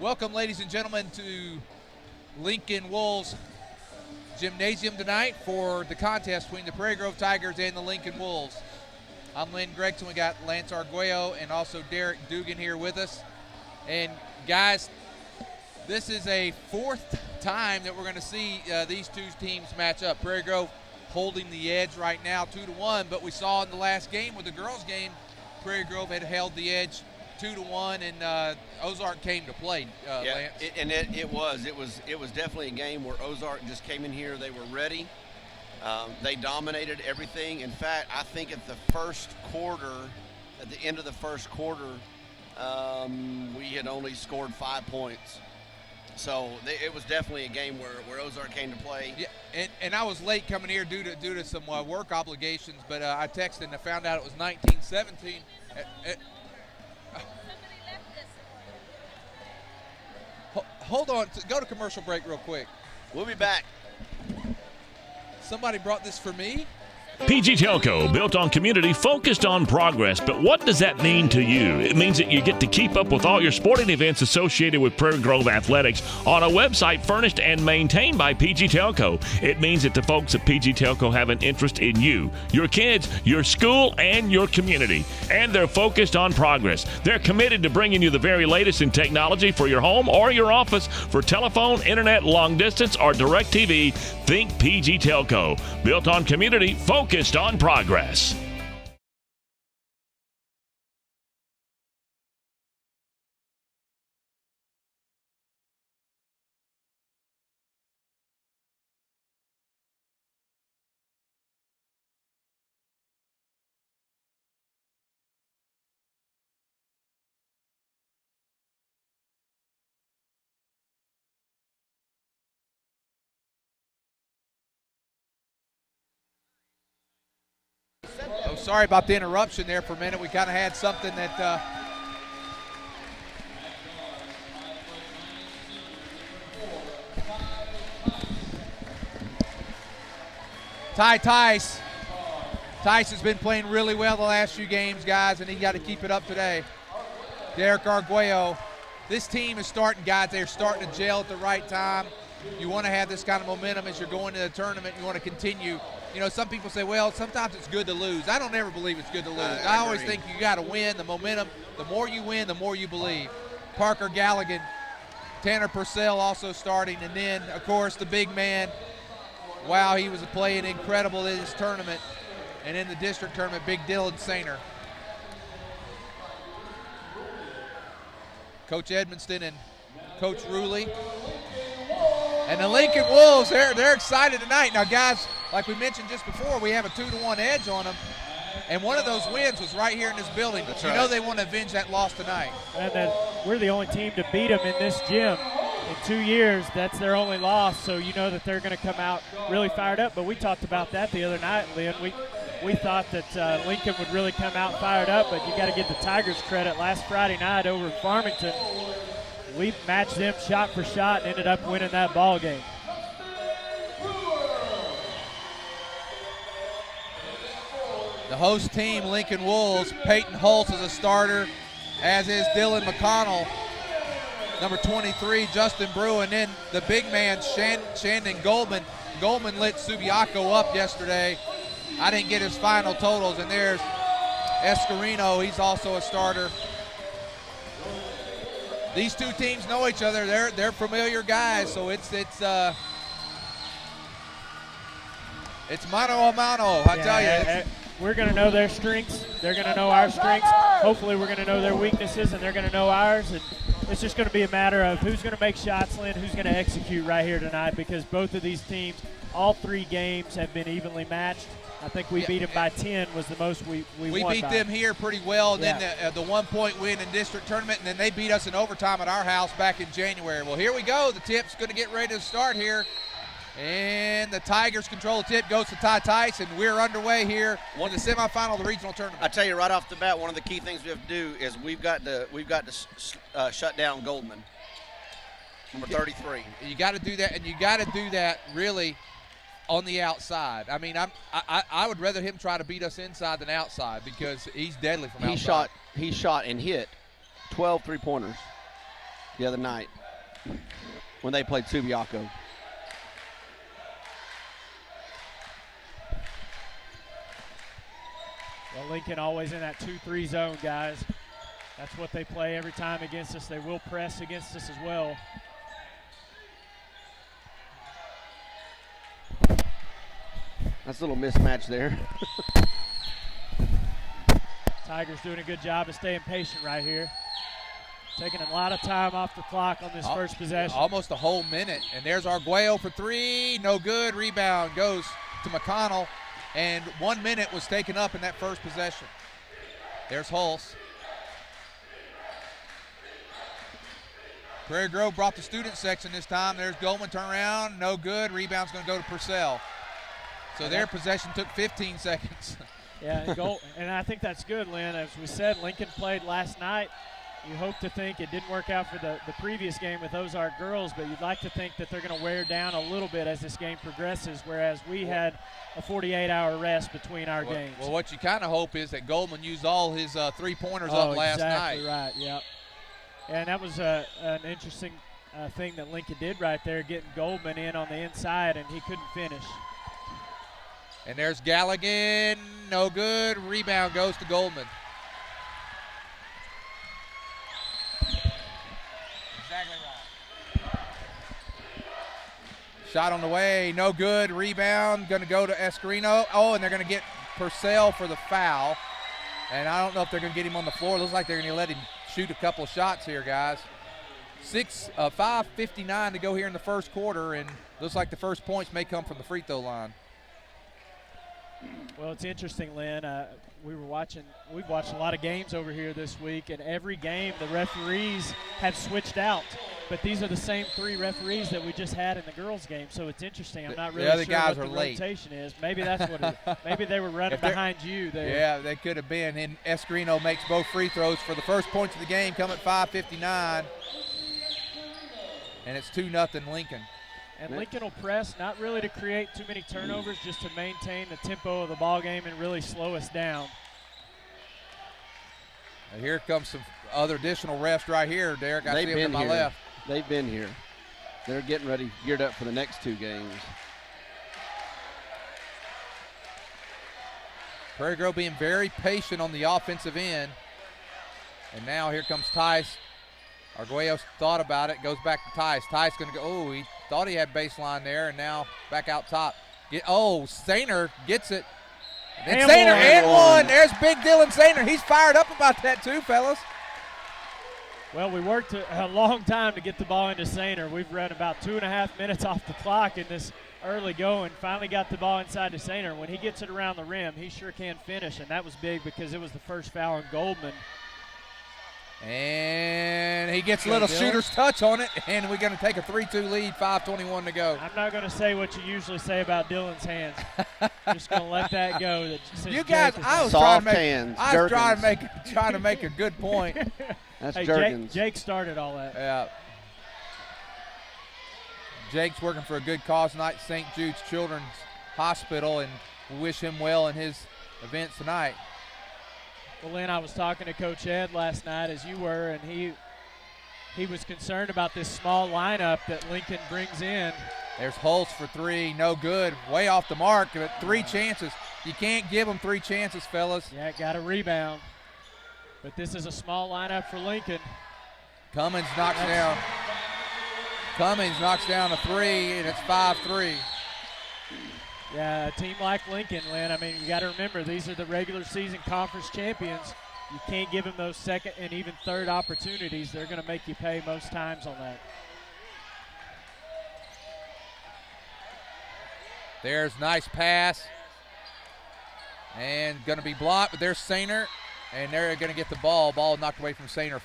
Welcome, ladies and gentlemen, to Lincoln Wolves Gymnasium tonight for the contest between the Prairie Grove Tigers and the Lincoln Wolves. I'm Lynn Gregson. We got Lance Arguello and also Derek Dugan here with us. And guys, this is a fourth time that we're going to see these two teams match up. Prairie Grove holding the edge right now 2-1, but we saw in the last game with the girls game, Prairie Grove had held the edge 2-1, and Ozark came to play. Lance. It was definitely a game where Ozark just came in here. They were ready. They dominated everything. In fact, I think at the end of the first quarter, we had only scored 5 points. So it was definitely a game where Ozark came to play. Yeah, and I was late coming here due to some work obligations, but I texted and I found out it was 19-17. Hold on. Go to commercial break real quick. We'll be back. Somebody brought this for me. PG Telco, built on community, focused on progress. But what does that mean to you? It means that you get to keep up with all your sporting events associated with Prairie Grove Athletics on a website furnished and maintained by PG Telco. It means that the folks at PG Telco have an interest in you, your kids, your school, and your community. And they're focused on progress. They're committed to bringing you the very latest in technology for your home or your office. For telephone, internet, long distance, or direct TV, think PG Telco. Built on community, focused on progress. Oh, sorry about the interruption there for a minute. We kind of had something that Tice has been playing really well the last few games, guys, and he got to keep it up today. Derek Arguello. This team is starting, guys. They're starting to gel at the right time. You want to have this kind of momentum as you're going to the tournament. You want to continue. You know, some people say, well, sometimes it's good to lose. I don't ever believe it's good to lose. I always think you got to win. The momentum, the more you win, the more you believe. Parker Galligan, Tanner Purcell also starting. And then, of course, the big man. Wow, he was playing incredible in this tournament. And in the district tournament, big Dylan Sainer. Coach Edmonston and Coach Ruley. And the Lincoln Wolves, they're excited tonight. Now, guys, like we mentioned just before, we have a 2-1 edge on them. And one of those wins was right here in this building. But you know they want to avenge that loss tonight. And then we're the only team to beat them in this gym. In 2 years, that's their only loss. So you know that they're going to come out really fired up. But we talked about that the other night, Lynn. We thought that Lincoln would really come out fired up. But you got to give the Tigers credit. Last Friday night over in Farmington, we matched them shot for shot and ended up winning that ball game. The host team, Lincoln Wolves, Peyton Holtz is a starter, as is Dylan McConnell. Number 23, Justin Brew, and then the big man, Shandon Goldman. Goldman lit Subiaco up yesterday. I didn't get his final totals, and there's Escarino. He's also a starter. These two teams know each other. They're familiar guys, so it's mano a mano. I tell you. We're going to know their strengths. They're going to know our strengths. Hopefully we're going to know their weaknesses, and they're going to know ours. And it's just going to be a matter of who's going to make shots, Lynn, who's going to execute right here tonight, because both of these teams, all 3 games have been evenly matched. I think we beat them by 10 was the most we won. We beat them here pretty well, and then the 1-point win in district tournament, and then they beat us in overtime at our house back in January. Well, here we go. The tip's going to get ready to start here. And the Tigers control the tip, goes to Tice, and we're underway here in the semifinal of the regional tournament. I tell you right off the bat, one of the key things we have to do is we've got to shut down Goldman, number 33. You got to do that, and you got to do that really on the outside. I mean, I would rather him try to beat us inside than outside because he's deadly from outside. He shot and hit 12 3-pointers. the other night when they played Subiaco. Well, Lincoln always in that 2-3 zone, guys. That's what they play every time against us. They will press against us as well. That's a little mismatch there. Tigers doing a good job of staying patient right here. Taking a lot of time off the clock on this first possession. Almost a whole minute. And there's Arguello for three. No good. Rebound goes to McConnell. And 1 minute was taken up in that first possession. There's Hulse. Prairie Grove brought the student section this time. There's Goldman, turn around, no good. Rebound's going to go to Purcell. So their possession took 15 seconds. Yeah, and I think that's good, Lynn. As we said, Lincoln played last night. You hope to think it didn't work out for the previous game with Ozark girls, but you'd like to think that they're going to wear down a little bit as this game progresses, whereas we had a 48-hour rest between our games. Well, what you kind of hope is that Goldman used all his three-pointers up last night. Exactly right, yep. And that was an interesting thing that Lincoln did right there, getting Goldman in on the inside, and he couldn't finish. And there's Galligan, no good. Rebound goes to Goldman. Exactly right. Shot on the way, no good. Rebound, going to go to Escarino. Oh, and they're going to get Purcell for the foul. And I don't know if they're going to get him on the floor. It looks like they're going to let him shoot a couple of shots here, guys. 5:59 to go here in the first quarter, and looks like the first points may come from the free throw line. Well, it's interesting, Lynn. We've watched a lot of games over here this week, and every game the referees have switched out. But these are the same three referees that we just had in the girls' game, so it's interesting. I'm not really the other sure guys what are the late. Rotation is. Maybe that's what it is. Maybe they were running behind you there. Yeah, they could have been. And Escarino makes both free throws for the first points of the game, come at 5:59. And it's 2-0 Lincoln. And Lincoln will press, not really to create too many turnovers, just to maintain the tempo of the ball game and really slow us down. And here comes some other additional rest right here, Derek. I see them to my left. They've been here. They're getting ready, geared up for the next two games. Prairie Grove being very patient on the offensive end. And now here comes Tice. Arguello thought about it, goes back to Tice. Tice going to go, oh, he thought he had baseline there, and now back out top. Sainer gets it. And Sainer and one. There's Big Dylan Sainer. He's fired up about that too, fellas. Well, we worked a long time to get the ball into Sainer. We've run about 2.5 minutes off the clock in this early going. Finally got the ball inside to Sainer. When he gets it around the rim, he sure can finish, and that was big because it was the first foul on Goldman. And he gets a little shooter's touch on it, and we're going to take a 3-2 lead, 5:21 to go. I'm not going to say what you usually say about Dylan's hands. Just going to let that go. You guys, I was trying to make a good point. That's Juergens. Jake started all that. Yeah. Jake's working for a good cause tonight, St. Jude's Children's Hospital, and we wish him well in his event tonight. Well, Lynn, I was talking to Coach Ed last night, as you were, and he was concerned about this small lineup that Lincoln brings in. There's Hulse for three, no good, way off the mark, but 3 chances. You can't give them 3 chances, fellas. Yeah, got a rebound. But this is a small lineup for Lincoln. Cummins knocks down a 3, and it's 5-3. Yeah, a team like Lincoln, Lynn, I mean, you got to remember, these are the regular season conference champions. You can't give them those second and even third opportunities. They're going to make you pay most times on that. There's nice pass. And going to be blocked, but there's Sainer. And they're going to get the ball. Ball knocked away from Sainer.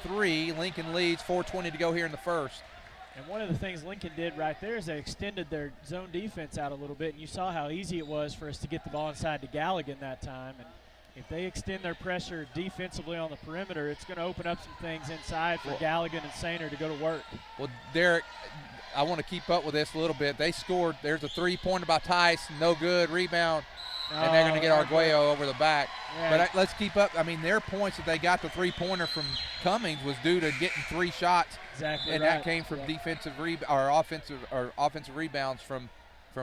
5-3. Lincoln leads. 4:20 to go here in the first. And one of the things Lincoln did right there is they extended their zone defense out a little bit, and you saw how easy it was for us to get the ball inside to Galligan that time. And if they extend their pressure defensively on the perimeter, it's going to open up some things inside for Galligan and Sainer to go to work. Well, Derek, I want to keep up with this a little bit. They scored. There's a 3-pointer by Tice, no good. Rebound and they're going to get Arguello over the back. Yeah. But let's keep up. I mean, their points that they got the three-pointer from Cummings was due to getting 3 shots. Exactly, and right. that came from offensive rebounds from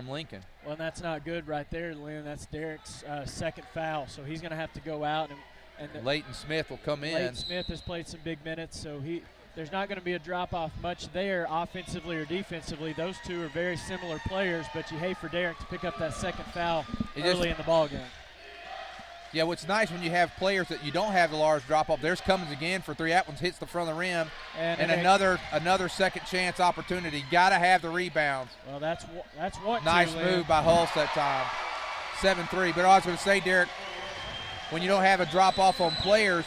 Lincoln. Well, and that's not good right there, Lynn. That's Derek's second foul, so he's going to have to go out. And Leighton Smith will come in. Leighton Smith has played some big minutes, so there's not going to be a drop-off much there offensively or defensively. Those two are very similar players, but you hate for Derek to pick up that second foul early in the ball game. Yeah, what's nice when you have players that you don't have the large drop-off, there's Cummins again for 3. That one hits the front of the rim. And another second chance opportunity. Got to have the rebounds. Well, that's one. Nice move by Hulse that time. 7-3. But I was going to say, Derek, when you don't have a drop-off on players,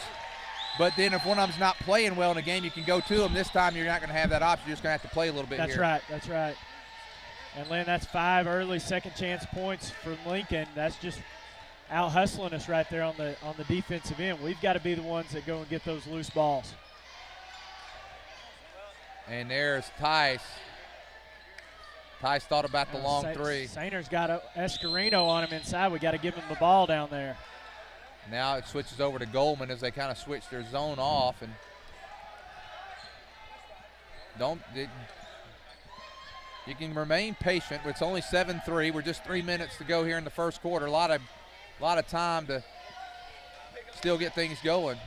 but then if one of them's not playing well in a game, you can go to them. This time you're not going to have that option. You're just going to have to play a little bit here. That's right. And, Lynn, that's 5 early second chance points from Lincoln. That's just out hustling us right there on the defensive end. We've got to be the ones that go and get those loose balls. And there's Tice. Tice thought about the long 3. Sainer's got Escarino on him inside. We got to give him the ball down there. Now it switches over to Goldman as they kind of switch their zone off, and you can remain patient. It's only 7-3. We're just 3 minutes to go here in the first quarter. A lot of time to still get things going.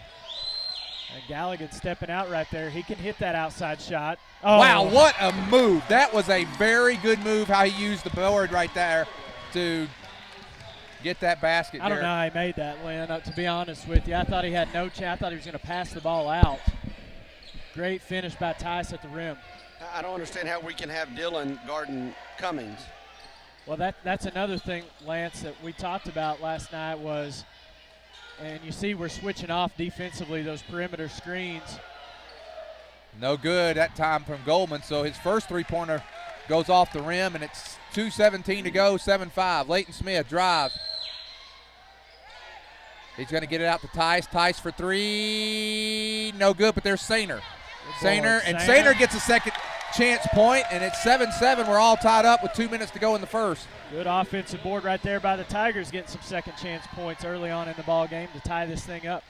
And Galligan stepping out right there. He can hit that outside shot. Oh. Wow, what a move. That was a very good move how he used the board right there to get that basket. I don't know how he made that, Lynn, to be honest with you. I thought he had no chance. I thought he was going to pass the ball out. Great finish by Tice at the rim. I don't understand how we can have Dylan guarding Cummings. Well, that's another thing, Lance, that we talked about last night was, and you see we're switching off defensively, those perimeter screens. No good that time from Goldman, so his first three-pointer goes off the rim, and it's 2:17 to go, 7-5. Leighton Smith drives. He's going to get it out to Tice. Tice for 3. No good, but there's Sainer. Sainer gets a second chance point, and it's 7-7. We're all tied up with 2 minutes to go in the first. Good offensive board right there by the Tigers, getting some second chance points early on in the ball game to tie this thing up.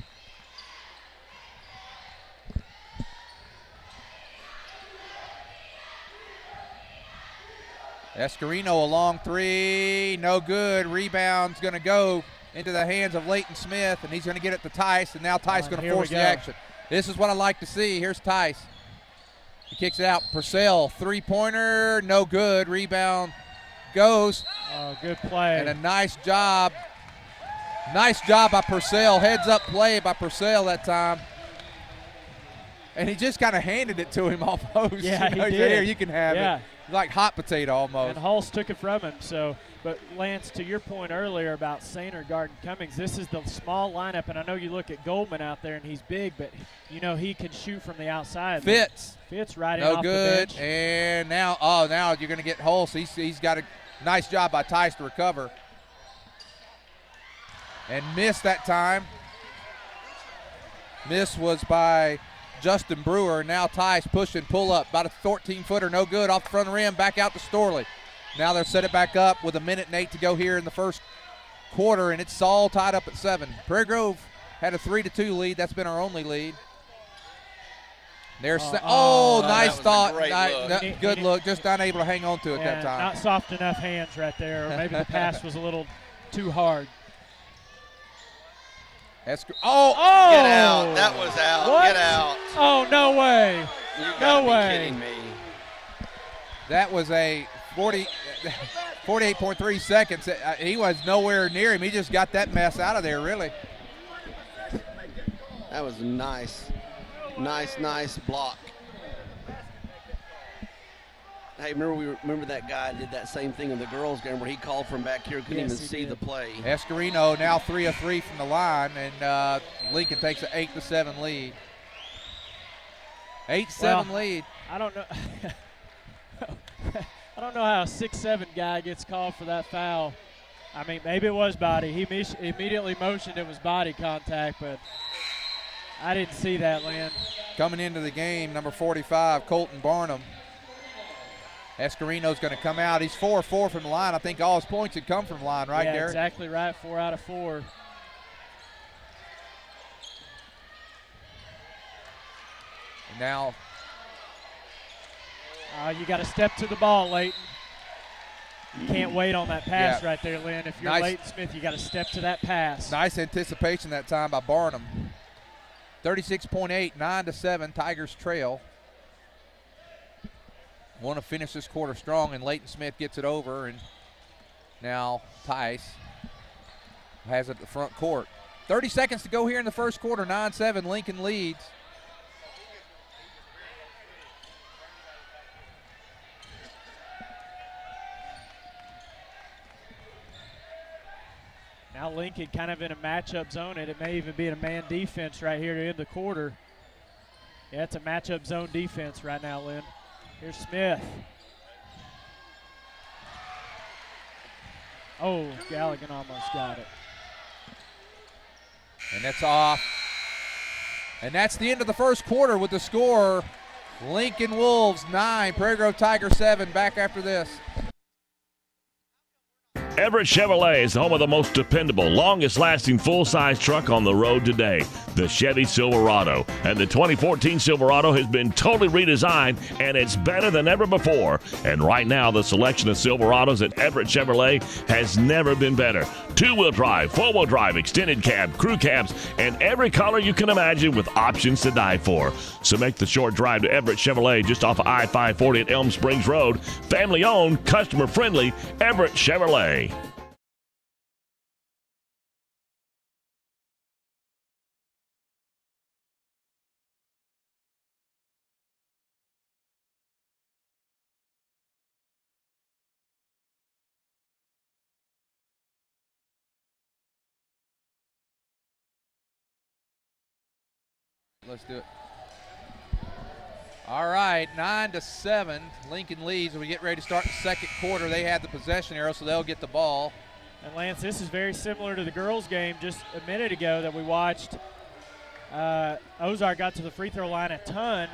Escarino a long 3, no good. Rebound's going to go into the hands of Leighton Smith, and he's going to get it to Tice, and now Tice going to force the action. This is what I like to see. Here's Tice. He kicks it out. Purcell, three-pointer, no good. Rebound goes. Oh, good play. And a nice job. Nice job by Purcell. Heads-up play by Purcell that time. And he just kind of handed it to him almost. Yeah, he did. Here, you can have it. Like hot potato almost. And Hulse took it from him. So, but Lance, to your point earlier about Sainer guarding Cummings, this is the small lineup, and I know you look at Goldman out there, and he's big, but you know he can shoot from the outside. Fitz right in off the bench. And now you're going to get Hulse. He's got a nice job by Tice to recover. And missed that time. Miss was by Justin Brewer. Now Tice pushing, pull up, about a 14-footer, no good, off the front of the rim, back out to Storley. Now they'll set it back up with 1:08 to go here in the first quarter, and it's all tied up at 7. Prairie Grove had a 3-2 lead. That's been our only lead. There's nice thought. Good look. Just not able to hang on to it that time. Not soft enough hands right there, or maybe the pass was a little too hard. Get out. That was out. What? Get out. Oh, no way. No way. Kidding me. That was a 48.3 seconds. He was nowhere near him. He just got that mess out of there, really. That was nice. Nice block. Hey, remember that guy did that same thing in the girls' game where he called from back here, couldn't even see the play. Escarino now 3 of 3 from the line, and Lincoln takes an 8-7 lead. 8-7 lead. I don't know. I don't know how a 6'7" guy gets called for that foul. I mean, maybe it was body. He immediately motioned it was body contact, but I didn't see that, Lynn. Coming into the game, number 45, Colton Barnum. Escarino's going to come out. He's 4-4 from the line. I think all his points had come from the line, right, yeah, Derek? Exactly right, 4 out of 4. And now you got to step to the ball, Leighton. You can't wait on that pass right there, Lynn. If you're Leighton Smith, you got to step to that pass. Nice anticipation that time by Barnum. 36.8, 9-7, Tigers trail. Want to finish this quarter strong, and Leighton Smith gets it over, and now Tice has it at the front court. 30 seconds to go here in the first quarter, 9-7, Lincoln leads. Now Lincoln kind of in a matchup zone, and it may even be in a man defense right here to end the quarter. Yeah, it's a matchup zone defense right now, Lynn. Here's Smith. Oh, Galligan almost got it. And that's off. And that's the end of the first quarter with the score. Lincoln Wolves 9, Prairie Grove Tigers 7. Back after this. Everett Chevrolet is the home of the most dependable, longest-lasting full-size truck on the road today, the Chevy Silverado. And the 2014 Silverado has been totally redesigned, and it's better than ever before. And right now, the selection of Silverados at Everett Chevrolet has never been better. Two-wheel drive, four-wheel drive, extended cab, crew cabs, and every color you can imagine with options to die for. So make the short drive to Everett Chevrolet just off of I-540 at Elm Springs Road. Family-owned, customer-friendly, Everett Chevrolet. Let's do it. All right, 9-7, Lincoln leads. As we get ready to start the second quarter, they had the possession arrow, so they'll get the ball. And Lance, this is very similar to the girls' game just a minute ago that we watched. Ozark got to the free throw line a ton,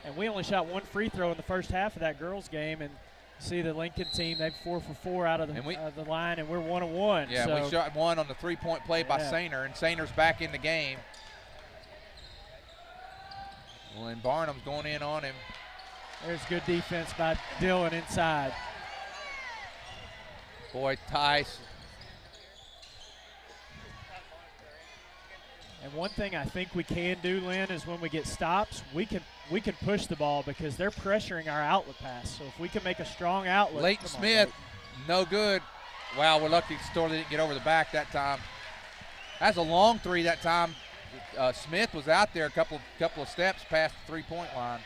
and we only shot one free throw in the first half of that girls' game. And see the Lincoln team, they've 4 for 4 out of the line, and we're 1 of 1. Yeah, so we shot one on the three-point play by Sainer, and Sainer's back in the game. Well, and Barnum's going in on him. There's good defense by Dillon inside. Boy, Tice. And one thing I think we can do, Lynn, is when we get stops, we can push the ball because they're pressuring our outlet pass. So if we can make a strong outlet. Leighton Smith, no good. Wow, we're lucky Storley didn't get over the back that time. That's a long three that time. Smith was out there a couple of steps past the three-point line.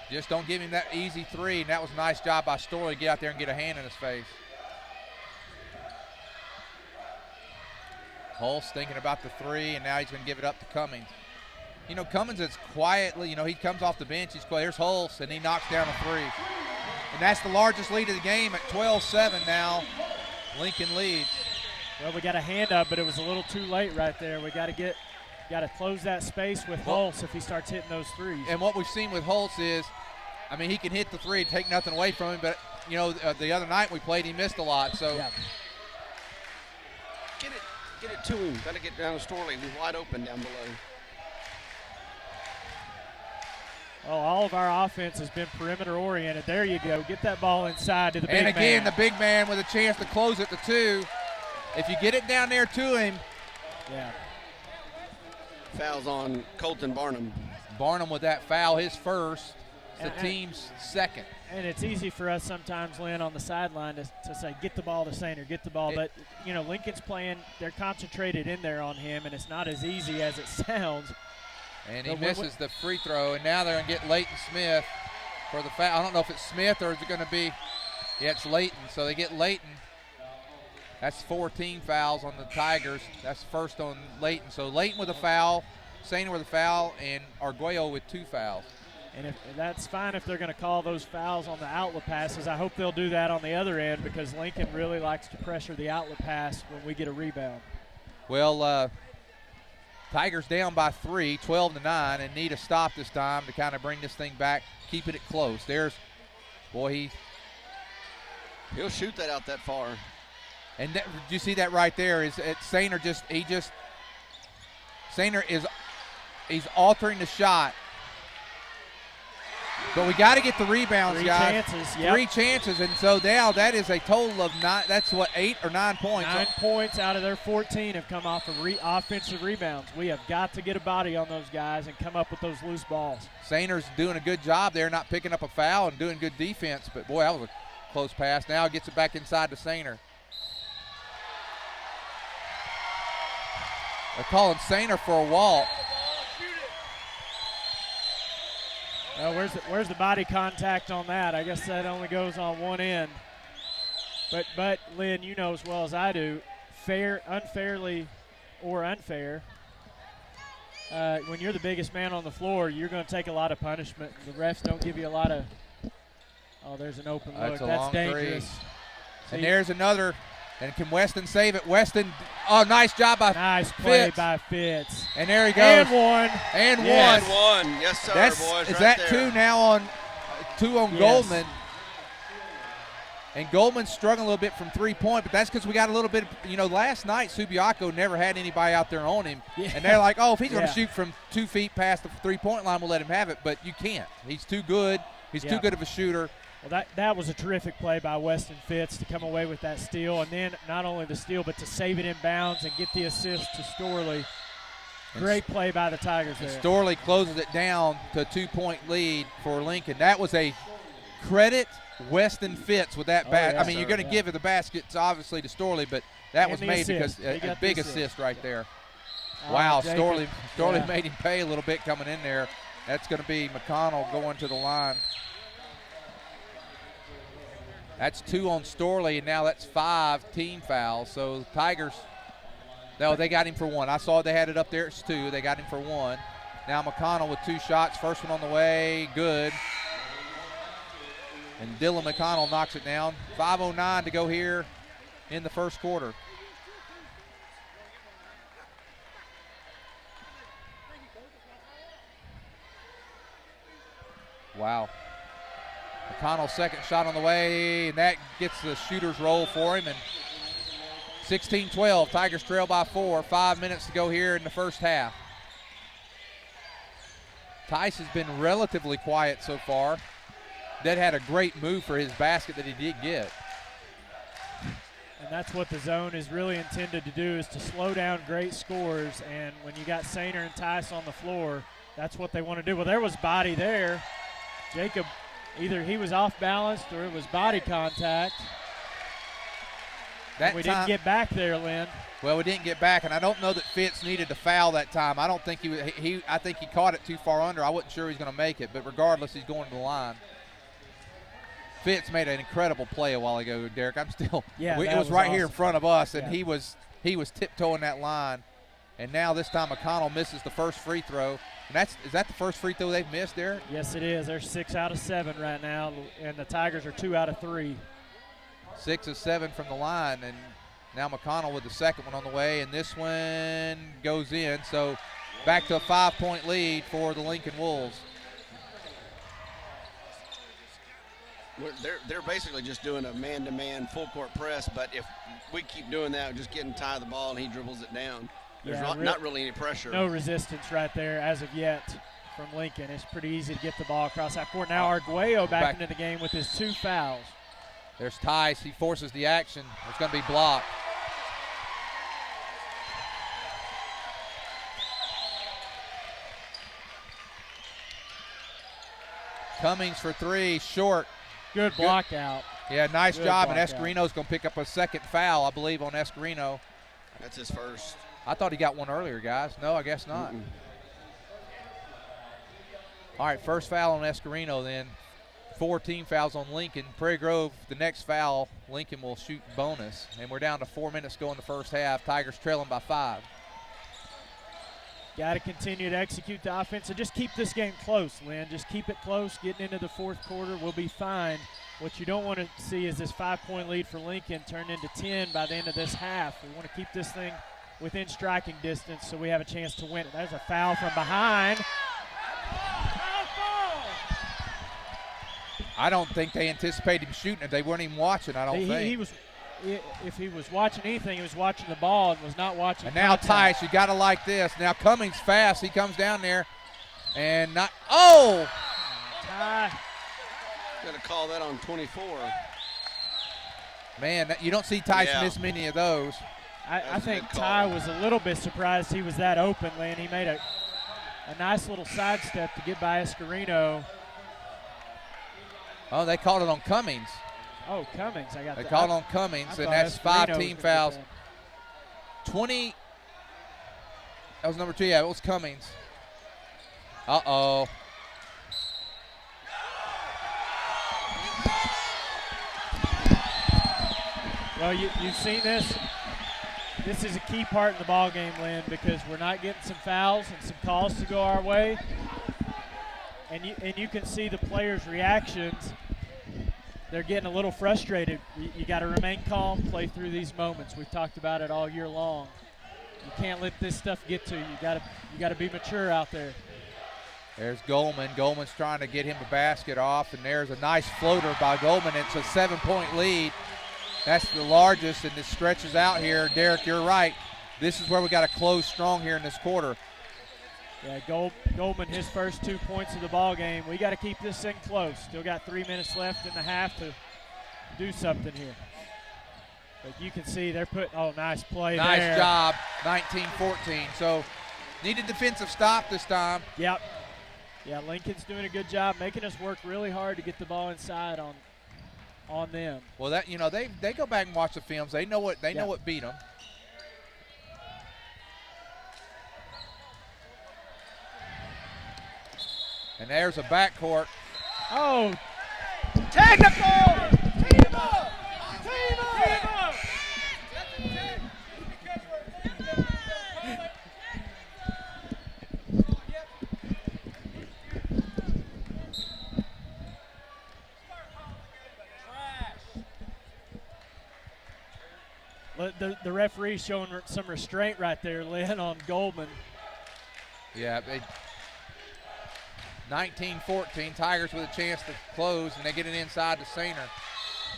Just don't give him that easy three, and that was a nice job by Storley to get out there and get a hand in his face. Hulse thinking about the three, and now he's going to give it up to Cummings. You know, Cummings is quietly, he comes off the bench. There's Hulse, and he knocks down a three. And that's the largest lead of the game at 12-7 now. Lincoln leads. Well, we got a hand up, but it was a little too late right there. We got to close that space with Hulse if he starts hitting those threes. And what we've seen with Hulse is, he can hit the three, take nothing away from him, but, the other night we played, he missed a lot. So Get it to him. Got to get down to Storley. He's wide open down below. Well, all of our offense has been perimeter oriented. There you go. Get that ball inside to the big man. And again, the big man with a chance to close it to two. If you get it down there to him. Yeah. Fouls on Colton Barnum. Barnum with that foul, his first. It's the team's second. And it's easy for us sometimes, Lynn, on the sideline to say, get the ball to Sainer, get the ball. But, Lincoln's playing, they're concentrated in there on him, and it's not as easy as it sounds. And he misses the free throw, and now they're going to get Leighton Smith for the foul. I don't know if it's Smith or is it going to be – yeah, it's Leighton. So they get Leighton. That's 14 fouls on the Tigers. That's first on Leighton. So Leighton with a foul, Sainer with a foul, and Arguello with 2 fouls. And that's fine if they're going to call those fouls on the outlet passes. I hope they'll do that on the other end because Lincoln really likes to pressure the outlet pass when we get a rebound. Well, Tigers down by 3, 12-9, and need a stop this time to kind of bring this thing back, keeping it close. There's, boy, he'll shoot that out that far. And did you see that right there? Sainer Sainer he's altering the shot. But we got to get the rebounds, guys. 3 chances, and so now that is a total of 9. That's what, 8 or 9 points. 9 points out of their 14 have come off of offensive rebounds. We have got to get a body on those guys and come up with those loose balls. Sainer's doing a good job there, not picking up a foul and doing good defense. But boy, that was a close pass. Now gets it back inside to Sainer. They're calling Sainer for a walk. Where's the body contact on that? I guess that only goes on one end. But Lynn, you know as well as I do, unfairly or unfair, when you're the biggest man on the floor, you're going to take a lot of punishment. The refs don't give you a lot of. Oh, there's an open look. That's dangerous. And there's another. And can Weston save it? Weston, oh, nice job by Nice play Fitz. by Fitz. And there he goes. And one. And yes. one. And one. Yes, sir, boys. Is right that there. 2 now on Yes. Goldman? And Goldman's struggling a little bit from 3-point, but that's because we got a little bit, last night Subiaco never had anybody out there on him. Yeah. And they're like, oh, if he's going to shoot from 2 feet past the 3-point line, we'll let him have it. But you can't. He's too good. He's too good of a shooter. Well, that was a terrific play by Weston Fitz to come away with that steal, and then not only the steal, but to save it in bounds and get the assist to Storley. Great play by the Tigers there. Storley closes it down to a 2-point lead for Lincoln. That was a credit Weston Fitz with that basket. I mean, you're going to give it the baskets obviously to Storley, but that was made because a big assist right there. Wow, Storley made him pay a little bit coming in there. That's going to be McConnell going to the line. That's 2 on Storley, and now that's 5 team fouls. So the Tigers, no, they got him for 1. I saw they had it up there. It's 2. They got him for 1. Now McConnell with 2 shots. First one on the way, good. And Dylan McConnell knocks it down. 5:09 to go here in the first quarter. Wow. McConnell's second shot on the way, and that gets the shooter's roll for him. And 16-12, Tigers trail by 4. 5 minutes to go here in the first half. Tice has been relatively quiet so far. That had a great move for his basket that he did get. And that's what the zone is really intended to do, is to slow down great scores. And when you got Sainer and Tice on the floor, that's what they want to do. Well, there was body there. Jacob, either he was off balanced or it was body contact. We didn't get back there, Lynn. Well, we didn't get back, and I don't know that Fitz needed to foul that time. I don't think I think he caught it too far under. I wasn't sure he was going to make it, but regardless, he's going to the line. Fitz made an incredible play a while ago, Derek. I'm still. Yeah, it was right awesome. here in front of us, and he was tiptoeing that line. And now this time McConnell misses the first free throw. And is that the first free throw they've missed, Derek? Yes, it is. They're 6 out of 7 right now, and the Tigers are 2 out of 3. 6 of 7 from the line, and now McConnell with the second one on the way, and this one goes in. So back to a 5-point lead for the Lincoln Wolves. They're basically just doing a man-to-man full-court press, but if we keep doing that, we're just getting Ty the ball and he dribbles it down. There's not really any pressure. No resistance right there as of yet from Lincoln. It's pretty easy to get the ball across that court. Now Arguello back into the game with his 2 fouls. There's Tice. He forces the action. It's going to be blocked. Cummings for 3, short. Good block out. Yeah, nice job, and Escarino's going to pick up a second foul, I believe, on Escarino. That's his first. I thought he got one earlier, guys. No, I guess not. All right, first foul on Escarino then. 4 team fouls on Lincoln. Prairie Grove, the next foul, Lincoln will shoot bonus. And we're down to 4 minutes to go in the first half. Tigers trailing by 5. Got to continue to execute the offense and just keep this game close, Lynn. Just keep it close. Getting into the fourth quarter, we'll be fine. What you don't want to see is this 5-point lead for Lincoln turn into 10 by the end of this half. We want to keep this thing within striking distance, so we have a chance to win it. There's a foul from behind. I don't think they anticipated him shooting it. They weren't even watching, I don't think. He was, if he was watching anything, he was watching the ball and was not watching. And now Tice, you got to like this. Now Cummings fast. He comes down there and not. Oh! Ty. Got to call that on 24. Man, you don't see Tice miss many of those. I think Ty was a little bit surprised he was that open, and he made a nice little sidestep to get by Escarino. Oh, they called it on Cummings. Oh, Cummings. They called on Cummings, and that's 5 team fouls. 20. That was number 2. Yeah, it was Cummings. Uh-oh. Well, you've seen this. This is a key part in the ball game, Lynn, because we're not getting some fouls and some calls to go our way. And you can see the players' reactions. They're getting a little frustrated. You got to remain calm, play through these moments. We've talked about it all year long. You can't let this stuff get to you. You got to be mature out there. There's Goldman. Goldman's trying to get him a basket off, and there's a nice floater by Goldman. It's a 7-point lead. That's the largest, and it stretches out here. Derek, you're right. This is where we got to close strong here in this quarter. Yeah, Goldman, his first 2 points of the ball game. We got to keep this thing close. Still got 3 minutes left in the half to do something here. But you can see they're putting, nice play there. Nice job, 19-14. So need a defensive stop this time. Yep. Yeah, Lincoln's doing a good job making us work really hard to get the ball inside on them. Well, that they go back and watch the films. They know what beat them. And there's a backcourt. Oh, technical! Team up! Team up! The referee's showing some restraint right there, Lynn, on Goldman. Yeah, 19-14, Tigers with a chance to close, and they get it inside to Sainer.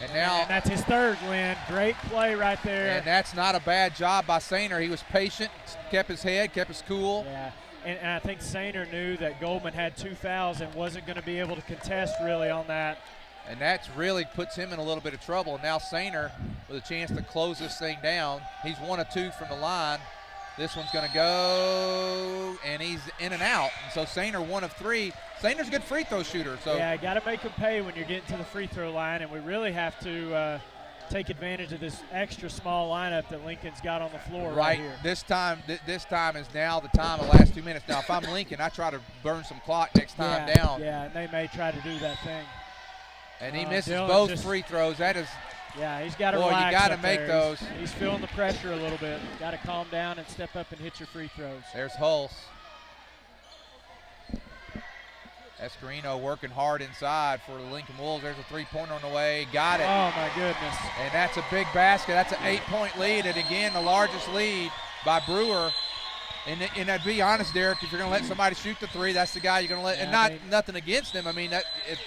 And that's his third, Lynn. Great play right there. And that's not a bad job by Sainer. He was patient, kept his head, kept his cool. Yeah, and I think Sainer knew that Goldman had 2 fouls and wasn't going to be able to contest really on that. And that really puts him in a little bit of trouble. Now Sainer with a chance to close this thing down. He's 1 of 2 from the line. This one's going to go, and he's in and out. And so Sainer 1 of 3. Sainer's a good free throw shooter. So yeah, got to make him pay when you're getting to the free throw line, and we really have to take advantage of this extra small lineup that Lincoln's got on the floor right here. This time is now the time of the last 2 minutes. Now, if I'm Lincoln, I try to burn some clock next time down. Yeah, and they may try to do that thing. And he misses both free throws. That is. Yeah, he's got to relax. You got to make those. He's feeling the pressure a little bit. Got to calm down and step up and hit your free throws. There's Hulse. Escarino working hard inside for the Lincoln Wolves. There's a 3-pointer on the way. Got it. Oh, my goodness. And that's a big basket. That's an 8-point lead. And, again, the largest lead by Brewer. And to be honest, Derek, if you're going to let somebody shoot the 3, that's the guy you're going to let. Yeah, and nothing against him. I mean,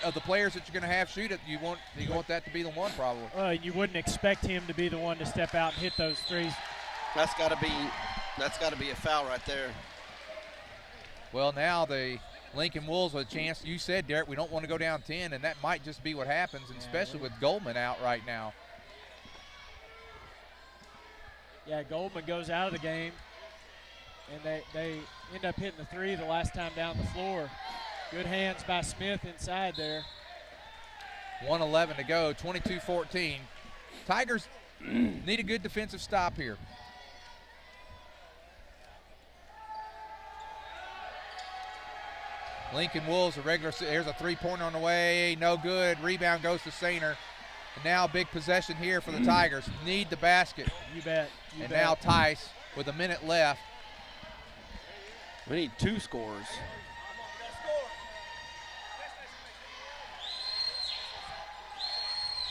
of the players that you're going to have shoot it, you want that to be the one probably. Well, you wouldn't expect him to be the one to step out and hit those 3s. That's got to be a foul right there. Well, now the Lincoln Wolves with a chance. You said, Derek, we don't want to go down 10, and that might just be what happens, and especially with Goldman out right now. Yeah, Goldman goes out of the game. And they end up hitting the 3 the last time down the floor. Good hands by Smith inside there. 1:11 to go, 22-14. Tigers need a good defensive stop here. Lincoln Wolves, here's a 3-pointer on the way, no good. Rebound goes to Sainer. And now big possession here for the Tigers. Need the basket. You bet. Now Tice with a minute left. We need 2 scores.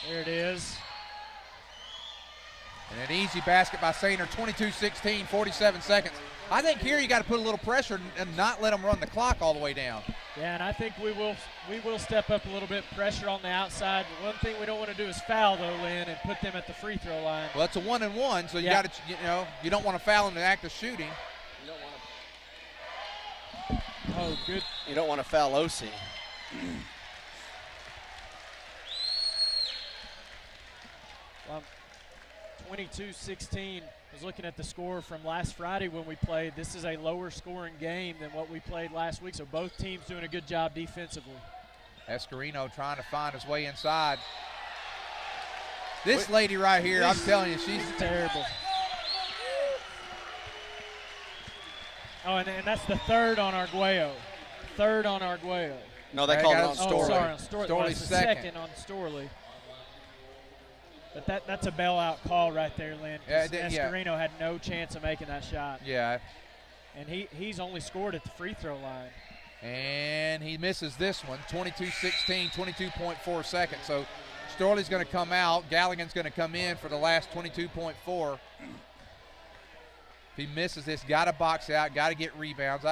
There it is. And an easy basket by Sainer, 22-16, 47 seconds. I think here you got to put a little pressure and not let them run the clock all the way down. Yeah, and I think we will step up a little bit, pressure on the outside. One thing we don't want to do is foul, though, Lynn, and put them at the free throw line. Well, it's a 1-and-1, so you got to, you don't want to foul in the act of shooting. You don't want to. Oh, good. You don't want to foul OC. Well, 22-16. I was looking at the score from last Friday when we played. This is a lower scoring game than what we played last week, so both teams doing a good job defensively. Escarino trying to find his way inside. This lady right here, I'm telling you, she's terrible. Oh, and that's the third on Arguello. Third on Arguello. No, they called it on Oh, Storley. sorry, on Storley. Well, it's the second on Storley. But that's a bailout call right there, Lynn. Escarino had no chance of making that shot. Yeah. And he's only scored at the free throw line. And he misses this one, 22-16, 22.4 seconds. So Storley's going to come out. Galligan's going to come in for the last 22.4. If he misses this, got to box out, got to get rebounds.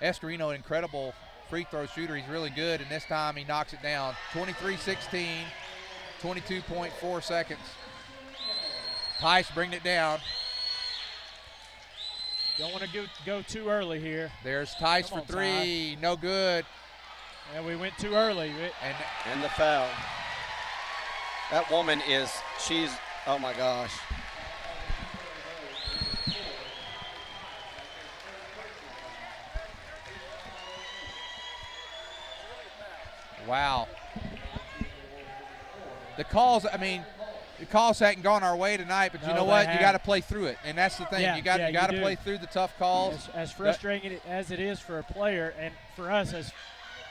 Escarino, an incredible free throw shooter. He's really good, and this time he knocks it down. 23-16. 22.4 seconds. Tice bringing it down. Don't want to go too early here. There's Tice for three. No good. And we went too early. And the foul. That woman she's, oh my gosh. Wow. The calls hadn't gone our way tonight, but you know what? You got to play through it, and that's the thing. Yeah, you got to play through the tough calls. As frustrating as it is for a player and for us as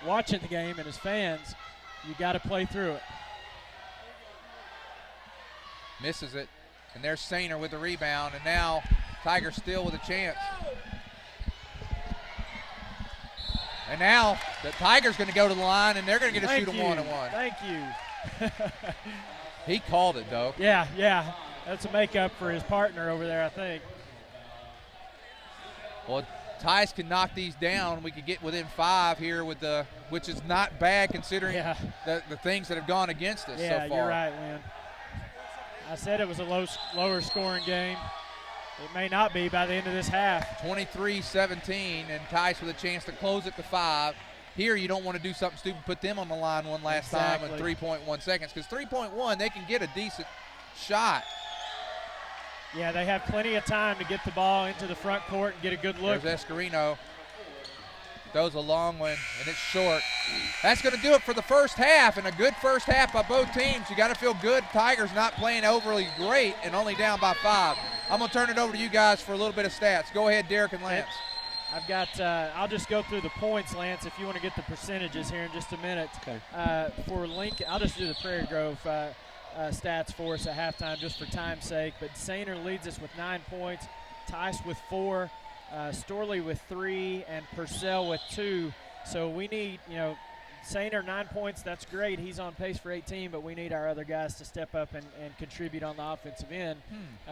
watching the game and as fans, you got to play through it. Misses it, and there's Sainer with the rebound, and now Tigers still with a chance. And now the Tigers going to go to the line, and they're going to get to shoot a 1-on-1. Thank you. He called it, though. Yeah. That's a makeup for his partner over there, I think. Well, Tice can knock these down. We could get within 5 here which is not bad considering the things that have gone against us so far. Yeah, you're right, Lynn. I said it was a lower scoring game. It may not be by the end of this half. 23-17, and Tice with a chance to close it to 5. Here, you don't want to do something stupid, put them on the line one last time in 3.1 seconds, because 3.1, they can get a decent shot. Yeah, they have plenty of time to get the ball into the front court and get a good look. There's Escarino. Throws a long one, and it's short. That's going to do it for the first half, and a good first half by both teams. You got to feel good. Tigers not playing overly great and only down by 5. I'm going to turn it over to you guys for a little bit of stats. Go ahead, Derek and Lance. I've got, I'll just go through the points, Lance, if you want to get the percentages here in just a minute. Okay. For Lincoln, I'll just do the Prairie Grove stats for us at halftime just for time's sake. But Sainer leads us with 9 points, Tice with 4, Storley with 3, and Purcell with 2. So we need, Sainer 9 points, that's great. He's on pace for 18, but we need our other guys to step up and contribute on the offensive end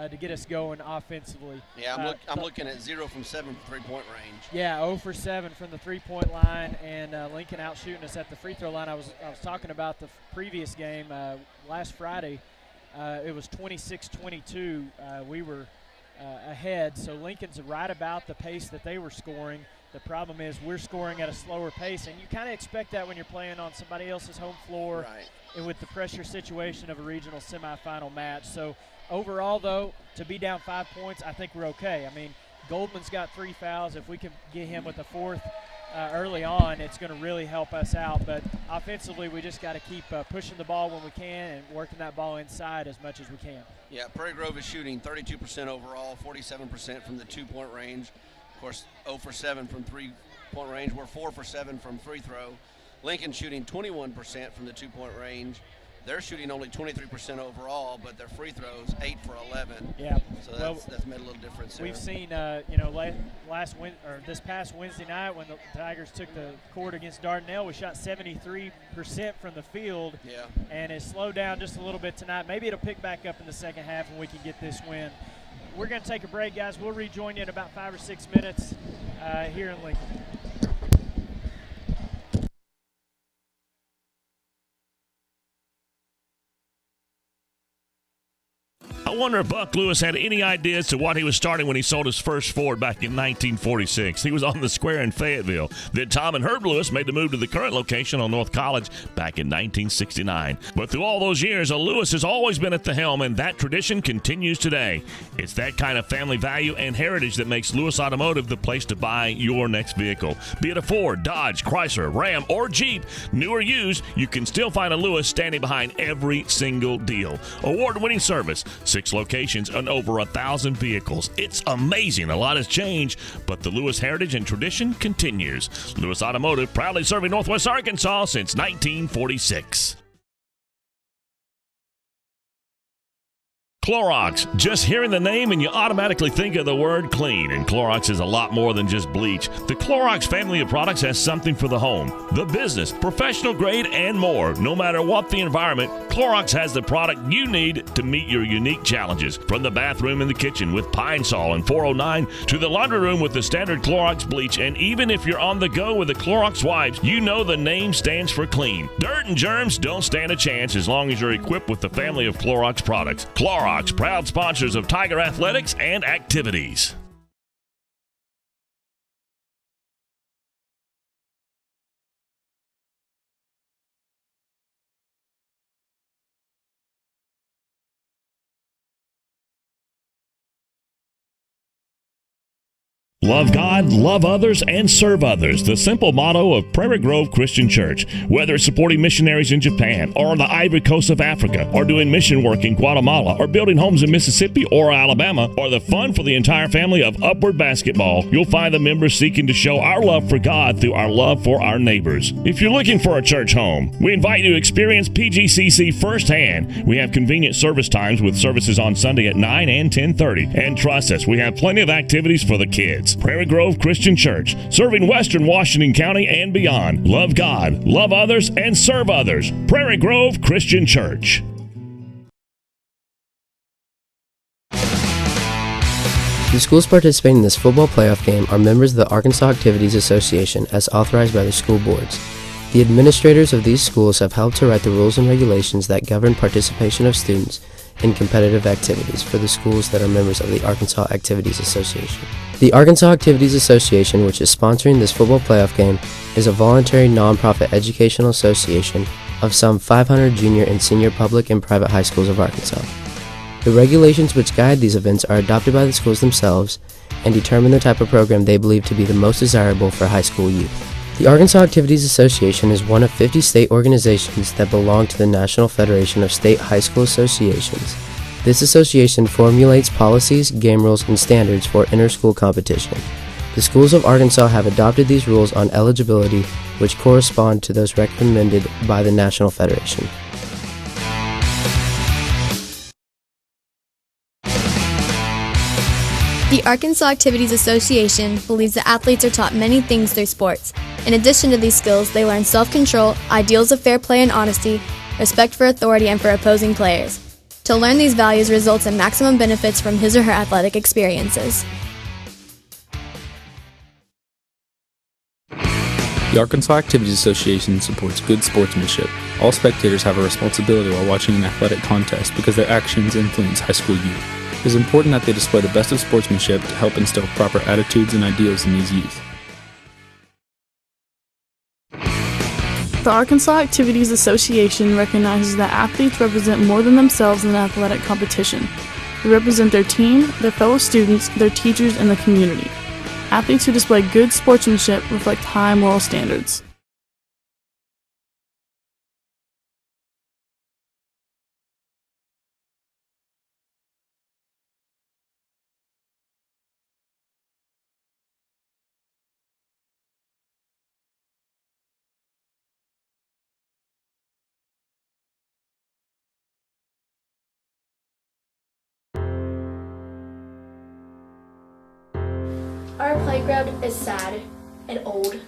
to get us going offensively. Yeah, I'm looking at 0 from 7 from three-point range. Yeah, 0 for 7 from the three-point line, and Lincoln out shooting us at the free throw line. I was talking about the previous game last Friday. It was 26-22. We were ahead, so Lincoln's right about the pace that they were scoring. The problem is we're scoring at a slower pace, and you kind of expect that when you're playing on somebody else's home floor, right, and with the pressure situation of a regional semifinal match. So overall, though, to be down 5 points, I think we're okay. I mean, Goldman's got 3 fouls. If we can get him with a 4th early on, it's going to really help us out. But offensively, we just got to keep pushing the ball when we can and working that ball inside as much as we can. Yeah, Prairie Grove is shooting 32% overall, 47% from the 2-point range. Of course, 0 for 7 from 3-point range. We're 4 for 7 from free throw. Lincoln shooting 21% from the 2-point range, they're shooting only 23% overall, but their free throws 8 for 11. Yeah. So that's made a little difference there. We've seen, this past Wednesday night when the Tigers took the court against Dardanelle, we shot 73% from the field. Yeah. And it's slowed down just a little bit tonight. Maybe it'll pick back up in the second half and we can get this win. We're going to take a break, guys. We'll rejoin you in about 5 or 6 minutes here in Lincoln. I wonder if Buck Lewis had any idea as to what he was starting when he sold his first Ford back in 1946. He was on the square in Fayetteville. Then Tom and Herb Lewis made the move to the current location on North College back in 1969. But through all those years, a Lewis has always been at the helm, and that tradition continues today. It's that kind of family value and heritage that makes Lewis Automotive the place to buy your next vehicle. Be it a Ford, Dodge, Chrysler, Ram, or Jeep, new or used, you can still find a Lewis standing behind every single deal. Award-winning service, 6 locations and over 1,000 vehicles. It's amazing. A lot has changed, but the Lewis heritage and tradition continues. Lewis Automotive, proudly serving Northwest Arkansas since 1946. Clorox. Just hearing the name and you automatically think of the word clean, and Clorox is a lot more than just bleach. The Clorox family of products has something for the home, the business, professional grade, and more. No matter what the environment, Clorox has the product you need to meet your unique challenges. From the bathroom and the kitchen with Pine Sol and 409 to the laundry room with the standard Clorox bleach, and even if you're on the go with the Clorox wipes, you know the name stands for clean. Dirt and germs don't stand a chance as long as you're equipped with the family of Clorox products. Clorox, proud sponsors of Tiger athletics and activities. Love God, love others, and serve others. The simple motto of Prairie Grove Christian Church. Whether it's supporting missionaries in Japan, or on the Ivory Coast of Africa, or doing mission work in Guatemala, or building homes in Mississippi or Alabama, or the fun for the entire family of Upward Basketball, you'll find the members seeking to show our love for God through our love for our neighbors. If you're looking for a church home, we invite you to experience PGCC firsthand. We have convenient service times with services on Sunday at 9 and 10:30. And trust us, we have plenty of activities for the kids. Prairie Grove Christian Church, serving Western Washington County and beyond. Love God, love others, and serve others. Prairie Grove Christian Church. The schools participating in this football playoff game are members of the Arkansas Activities Association as authorized by the school boards. The administrators of these schools have helped to write the rules and regulations that govern participation of students in competitive activities for the schools that are members of the Arkansas Activities Association. The Arkansas Activities Association, which is sponsoring this football playoff game, is a voluntary nonprofit educational association of some 500 junior and senior public and private high schools of Arkansas. The regulations which guide these events are adopted by the schools themselves and determine the type of program they believe to be the most desirable for high school youth. The Arkansas Activities Association is one of 50 state organizations that belong to the National Federation of State High School Associations. This association formulates policies, game rules, and standards for inter-school competition. The schools of Arkansas have adopted these rules on eligibility, which correspond to those recommended by the National Federation. The Arkansas Activities Association believes that athletes are taught many things through sports. In addition to these skills, they learn self-control, ideals of fair play and honesty, respect for authority and for opposing players. To learn these values results in maximum benefits from his or her athletic experiences. The Arkansas Activities Association supports good sportsmanship. All spectators have a responsibility while watching an athletic contest because their actions influence high school youth. It is important that they display the best of sportsmanship to help instill proper attitudes and ideals in these youth. The Arkansas Activities Association recognizes that athletes represent more than themselves in an athletic competition. They represent their team, their fellow students, their teachers, and the community. Athletes who display good sportsmanship reflect high moral standards. Our playground is sad and old.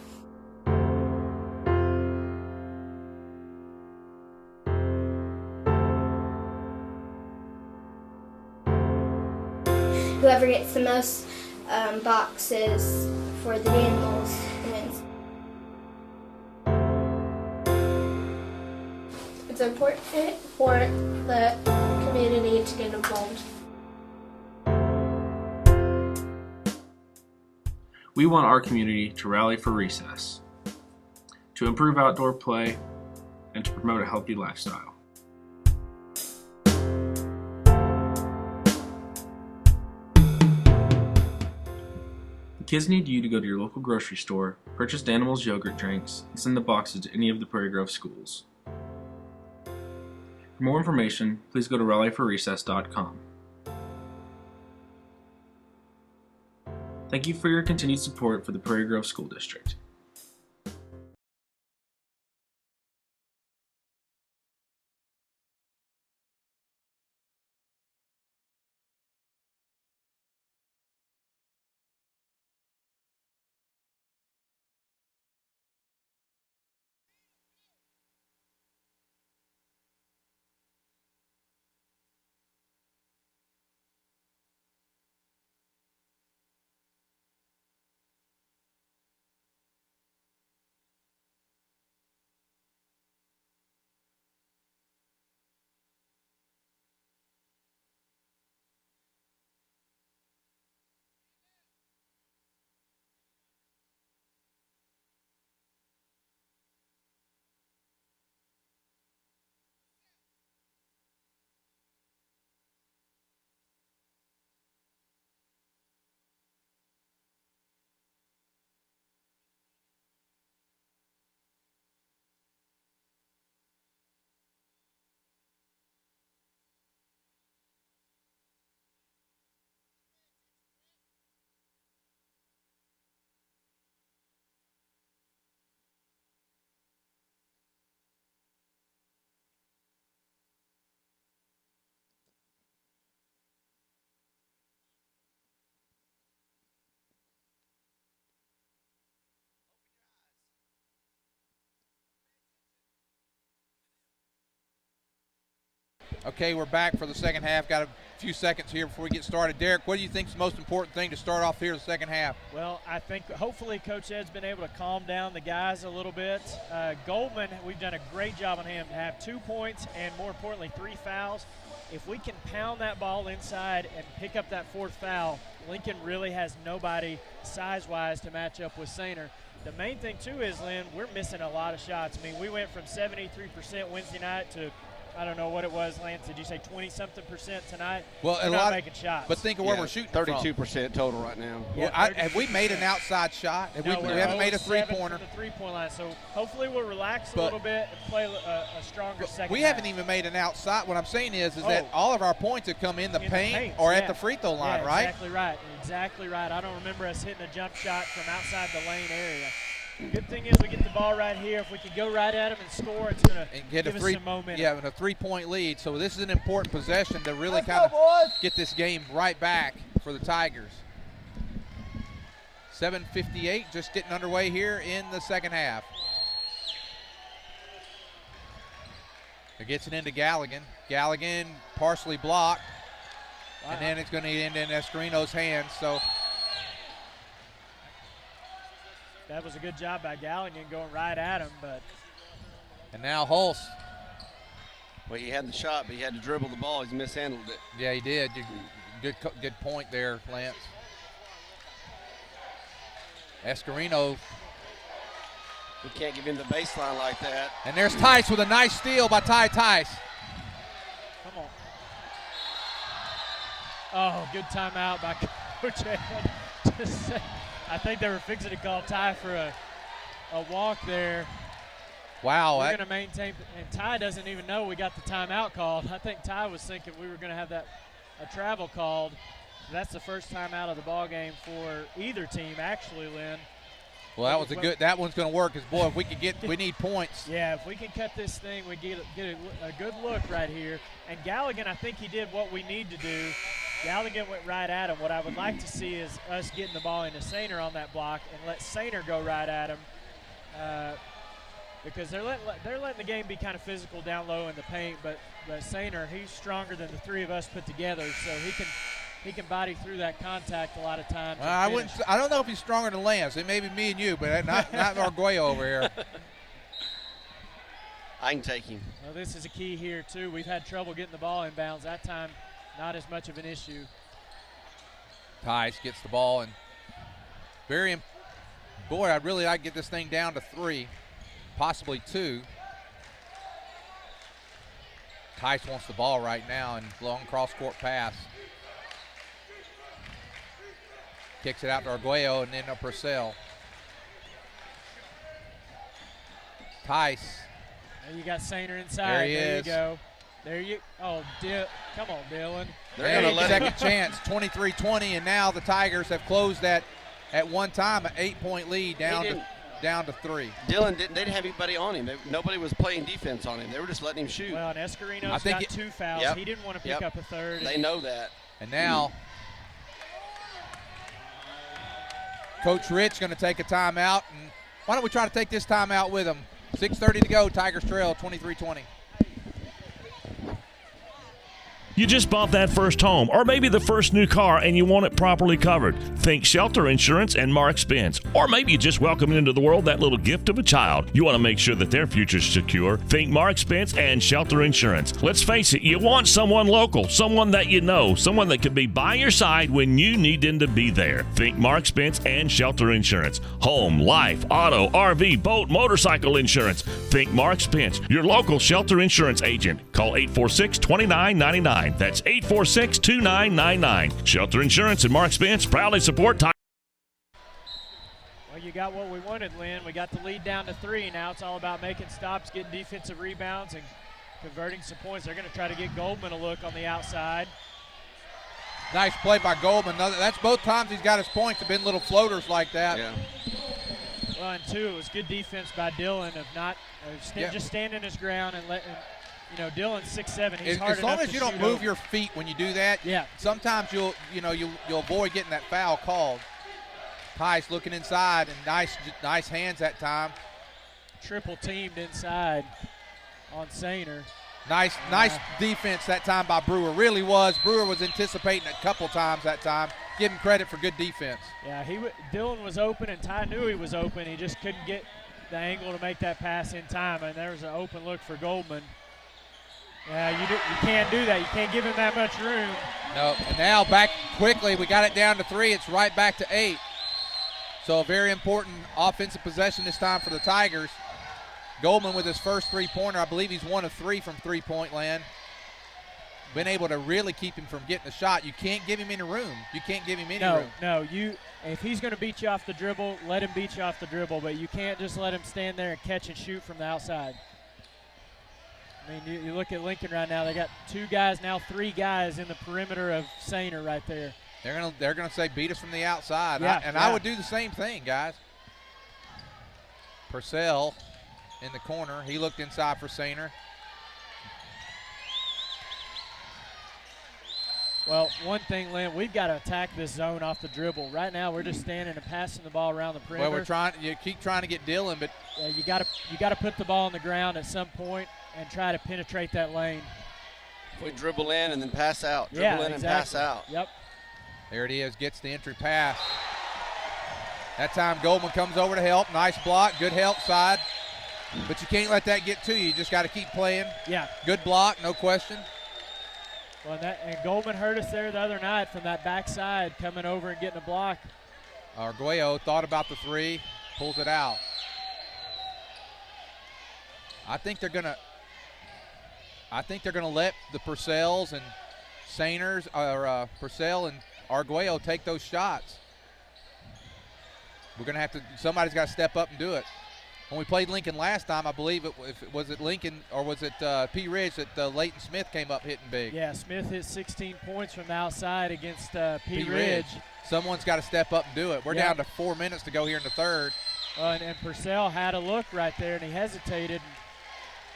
Whoever gets the most boxes for the animals wins. It's important for the community to get involved. We want our community to rally for recess, to improve outdoor play, and to promote a healthy lifestyle. The kids need you to go to your local grocery store, purchase Danimals yogurt drinks, and send the boxes to any of the Prairie Grove schools. For more information, please go to rallyforrecess.com. Thank you for your continued support for the Prairie Grove School District. Okay, we're back for the second half. Got a few seconds here before we get started. Derek, what do you think is the most important thing to start off here in the second half? Well, I think hopefully Coach Ed's been able to calm down the guys a little bit. Goldman, we've done a great job on him to have 2 points and, more importantly, 3 fouls. If we can pound that ball inside and pick up that 4th foul, Lincoln really has nobody size-wise to match up with Sainer. The main thing, too, is, Lynn, we're missing a lot of shots. I mean, we went from 73% Wednesday night to I don't know what it was, Lance. Did you say 20-something% tonight? Well, we're not making shots. But think of where we're shooting 32% total right now. Well, have we made an outside shot? We haven't made a three-pointer. From the three-point line. So hopefully we'll relax a little bit and play a stronger second We half. haven't even made an outside. What I'm saying is that all of our points have come in the paint or at the free throw line, right? Exactly right. Exactly right. I don't remember us hitting a jump shot from outside the lane area. Good thing is we get the ball right here. If we can go right at him and score, it's going to give us some momentum. Yeah, and a 3-point lead. So this is an important possession to really kind of get this game right back for the Tigers. 7:58 just getting underway here in the second half. It gets it into Galligan. Galligan partially blocked. Wow. And then it's going to end in Escarino's hands. So that was a good job by Galligan going right at him, but. And now Hulse. Well, he had the shot, but he had to dribble the ball. He's mishandled it. Yeah, he did. Good point there, Lance. Escarino. We can't give him the baseline like that. And there's Tice with a nice steal by Ty Tice. Come on. Oh, good timeout by Coach Ed. I think they were fixing to call Ty for a walk there. Wow. We're going to maintain, and Ty doesn't even know we got the timeout called. I think Ty was thinking we were going to have a travel called. That's the first time out of the ball game for either team, actually, Lynn. Well, that one's going to work, because, boy, if we we need points. Yeah, if we can cut this thing, we get a good look right here. And Galligan, I think he did what we need to do. Galligan went right at him. What I would like to see is us getting the ball into Sainer on that block and let Sainer go right at him, because they're letting the game be kind of physical down low in the paint. But Sainer, he's stronger than the three of us put together, so he can body through that contact a lot of times. I don't know if he's stronger than Lance. It may be me and you, but not Arguello over here. I can take him. Well, this is a key here too. We've had trouble getting the ball inbounds. That time, not as much of an issue. Tice gets the ball, and boy, I'd really like to get this thing down to 3, possibly 2. Tice wants the ball right now, and long cross-court pass. Kicks it out to Arguello, and then to Purcell. Tice. There you got Sainer inside. There he is. You go. Oh, come on, Dylan. They're going to let second chance, 23-20, and now the Tigers have closed that at one time an 8-point lead down to 3. Dylan they didn't have anybody on him. Nobody was playing defense on him. They were just letting him shoot. Well, and Escarino's got 2 fouls. Yep, he didn't want to pick up a third. They know that. And now Coach Rich going to take a timeout. And why don't we try to take this timeout with him? 6:30 to go. Tigers trail 23-20. You just bought that first home or maybe the first new car and you want it properly covered. Think Shelter Insurance and Mark Spence. Or maybe you just welcomed into the world that little gift of a child. You want to make sure that their future's secure. Think Mark Spence and Shelter Insurance. Let's face it, you want someone local, someone that you know, someone that can be by your side when you need them to be there. Think Mark Spence and Shelter Insurance. Home, life, auto, RV, boat, motorcycle insurance. Think Mark Spence, your local Shelter Insurance agent. Call 846-2999. That's 846-2999. Shelter Insurance and Mark Spence proudly support Tigers. Well, you got what we wanted, Lynn. We got the lead down to 3. Now it's all about making stops, getting defensive rebounds, and converting some points. They're going to try to get Goldman a look on the outside. Nice play by Goldman. That's both times he's got his points have been little floaters like that. Yeah. Well, and 2, it was good defense by Dylan of not just standing his ground and letting. Dylan's 6'7". He's hard as long enough as you to don't shoot move over. your feet when you do that. Yeah. Sometimes you'll avoid getting that foul called. Tice looking inside, and nice hands that time. Triple teamed inside on Sainer. Nice defense that time by Brewer. Really was. Brewer was anticipating it a couple times that time. Give him credit for good defense. Yeah, Dylan was open, and Ty knew he was open. He just couldn't get the angle to make that pass in time, and there was an open look for Goldman. Yeah, you can't do that. You can't give him that much room. No, and now back quickly. We got it down to 3. It's right back to 8. So a very important offensive possession this time for the Tigers. Goldman with his first 3-pointer. I believe he's 1 of 3 from three-point land. Been able to really keep him from getting a shot. You can't give him any room. You can't give him any room. No. If he's going to beat you off the dribble, let him beat you off the dribble. But you can't just let him stand there and catch and shoot from the outside. I mean, you look at Lincoln right now. They got 2 guys now, 3 guys in the perimeter of Sainer right there. They're gonna say beat us from the outside. Yeah, I would do the same thing, guys. Purcell in the corner. He looked inside for Sainer. Well, one thing, Lynn, we've got to attack this zone off the dribble. Right now, we're just standing and passing the ball around the perimeter. Well, you keep trying to get Dylan, but you got to put the ball on the ground at some point and try to penetrate that lane. We dribble in and then pass out. Dribble in and pass out. Yep. There it is. Gets the entry pass. That time Goldman comes over to help. Nice block. Good help side. But you can't let that get to you. You just got to keep playing. Yeah. Good block, no question. Well, and Goldman hurt us there the other night from that backside coming over and getting a block. Arguello thought about the 3, pulls it out. I think they're gonna let the Purcells and Sainers, or Purcell and Arguello take those shots. We're gonna have to. Somebody's got to step up and do it. When we played Lincoln last time, I believe was it Lincoln or was it P. Ridge that Leighton Smith came up hitting big. Yeah, Smith hit 16 points from the outside against P. Ridge. Ridge. Someone's got to step up and do it. We're down to 4 minutes to go here in the third. And Purcell had a look right there, and he hesitated.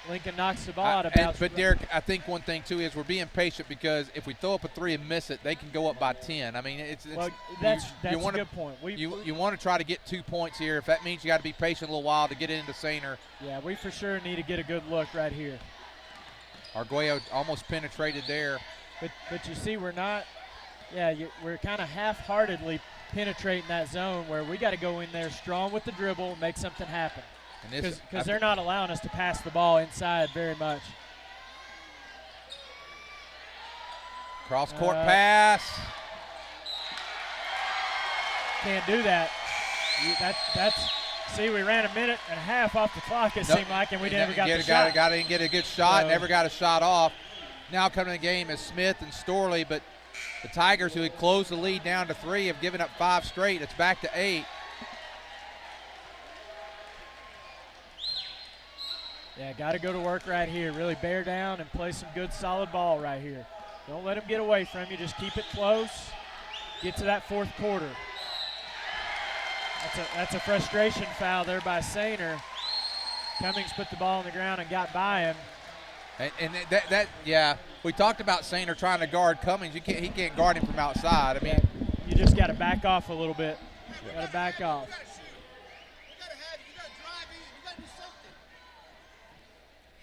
Lincoln knocks the ball out of But Derek, I think one thing too is we're being patient because if we throw up a 3 and miss it, they can go up by 10. I mean, that's a good point. You want to try to get 2 points here. If that means you got to be patient a little while to get it into Sainer. Yeah, we for sure need to get a good look right here. Arguello almost penetrated there. But you see, we're not. Yeah, we're kind of half-heartedly penetrating that zone where we got to go in there strong with the dribble, make something happen. Because they're not allowing us to pass the ball inside very much. Cross-court pass. Can't do that. See, we ran a minute and a half off the clock, it seemed like, and we never got the shot. Didn't get a good shot, never got a shot off. Now coming in the game is Smith and Storley, but the Tigers, who had closed the lead down to 3, have given up 5 straight. It's back to 8. Yeah, got to go to work right here. Really bear down and play some good, solid ball right here. Don't let them get away from you. Just keep it close. Get to that fourth quarter. That's a frustration foul there by Sainer. Cummings put the ball on the ground and got by him. And we talked about Sainer trying to guard Cummings. He can't guard him from outside. I mean, you just got to back off a little bit. Got to back off.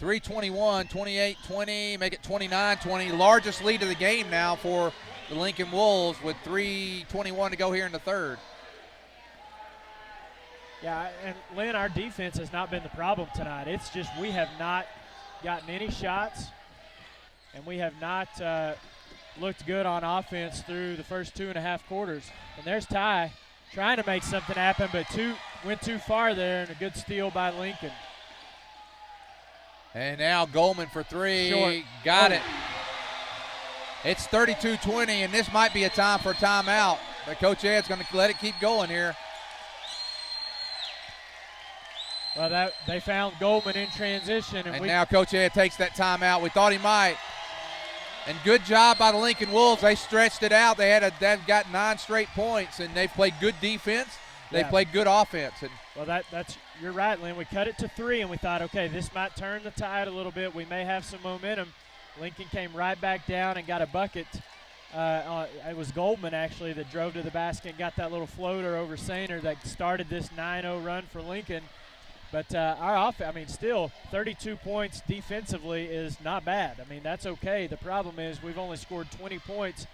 3:21, 28-20, make it 29-20. Largest lead of the game now for the Lincoln Wolves with 3:21 to go here in the third. Yeah, and Lynn, our defense has not been the problem tonight. It's just we have not gotten any shots, and we have not looked good on offense through the first 2.5 quarters. And there's Ty trying to make something happen, but went too far there, and a good steal by Lincoln. And now Goldman for 3. Short. Got it. It's 32-20, and this might be a time for a timeout. But Coach Ed's going to let it keep going here. Well, they found Goldman in transition. And now Coach Ed takes that timeout. We thought he might. And good job by the Lincoln Wolves. They stretched it out. They've got 9 straight points, and they've played good defense. They played good offense. And well, you're right, Lynn. We cut it to 3, and we thought, okay, this might turn the tide a little bit. We may have some momentum. Lincoln came right back down and got a bucket. It was Goldman, actually, that drove to the basket and got that little floater over Sainer that started this 9-0 run for Lincoln. But our offense, still 32 points defensively is not bad. I mean, that's okay. The problem is we've only scored 20 points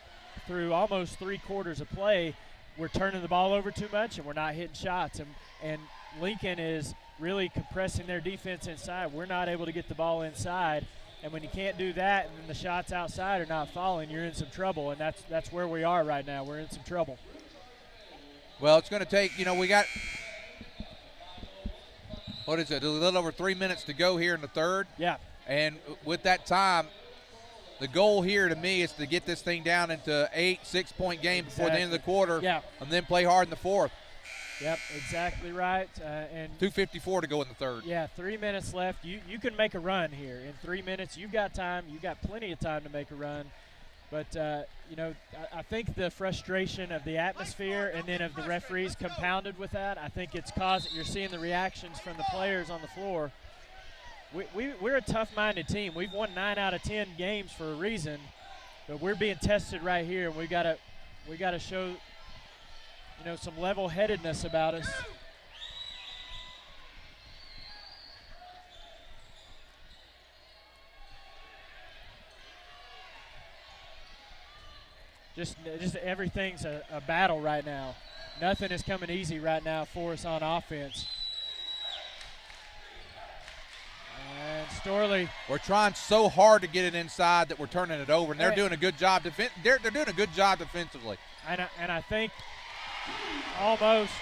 through almost 3 quarters of play. We're turning the ball over too much, and we're not hitting shots. And Lincoln is really compressing their defense inside. We're not able to get the ball inside. And when you can't do that and then the shots outside are not falling, you're in some trouble. And that's where we are right now. We're in some trouble. Well, it's going to take, we got, a little over 3 minutes to go here in the third. Yeah. And with that time, the goal here to me is to get this thing down into 8 6-point game before the end of the quarter. Yeah. And then play hard in the fourth. Yep, exactly right. And 2:54 to go in the third. Yeah, 3 minutes left. You can make a run here. In 3 minutes, you've got time. You've got plenty of time to make a run. But, I think the frustration of the atmosphere and then of the referees compounded with that, I think it's caused – you're seeing the reactions from the players on the floor. We're a tough-minded team. We've won 9 out of 10 games for a reason, but we're being tested right here, and we got to show – some level-headedness about us. Just everything's a battle right now. Nothing is coming easy right now for us on offense. And Storley. We're trying so hard to get it inside that we're turning it over, and they're doing a good job. They're doing a good job defensively. And I think almost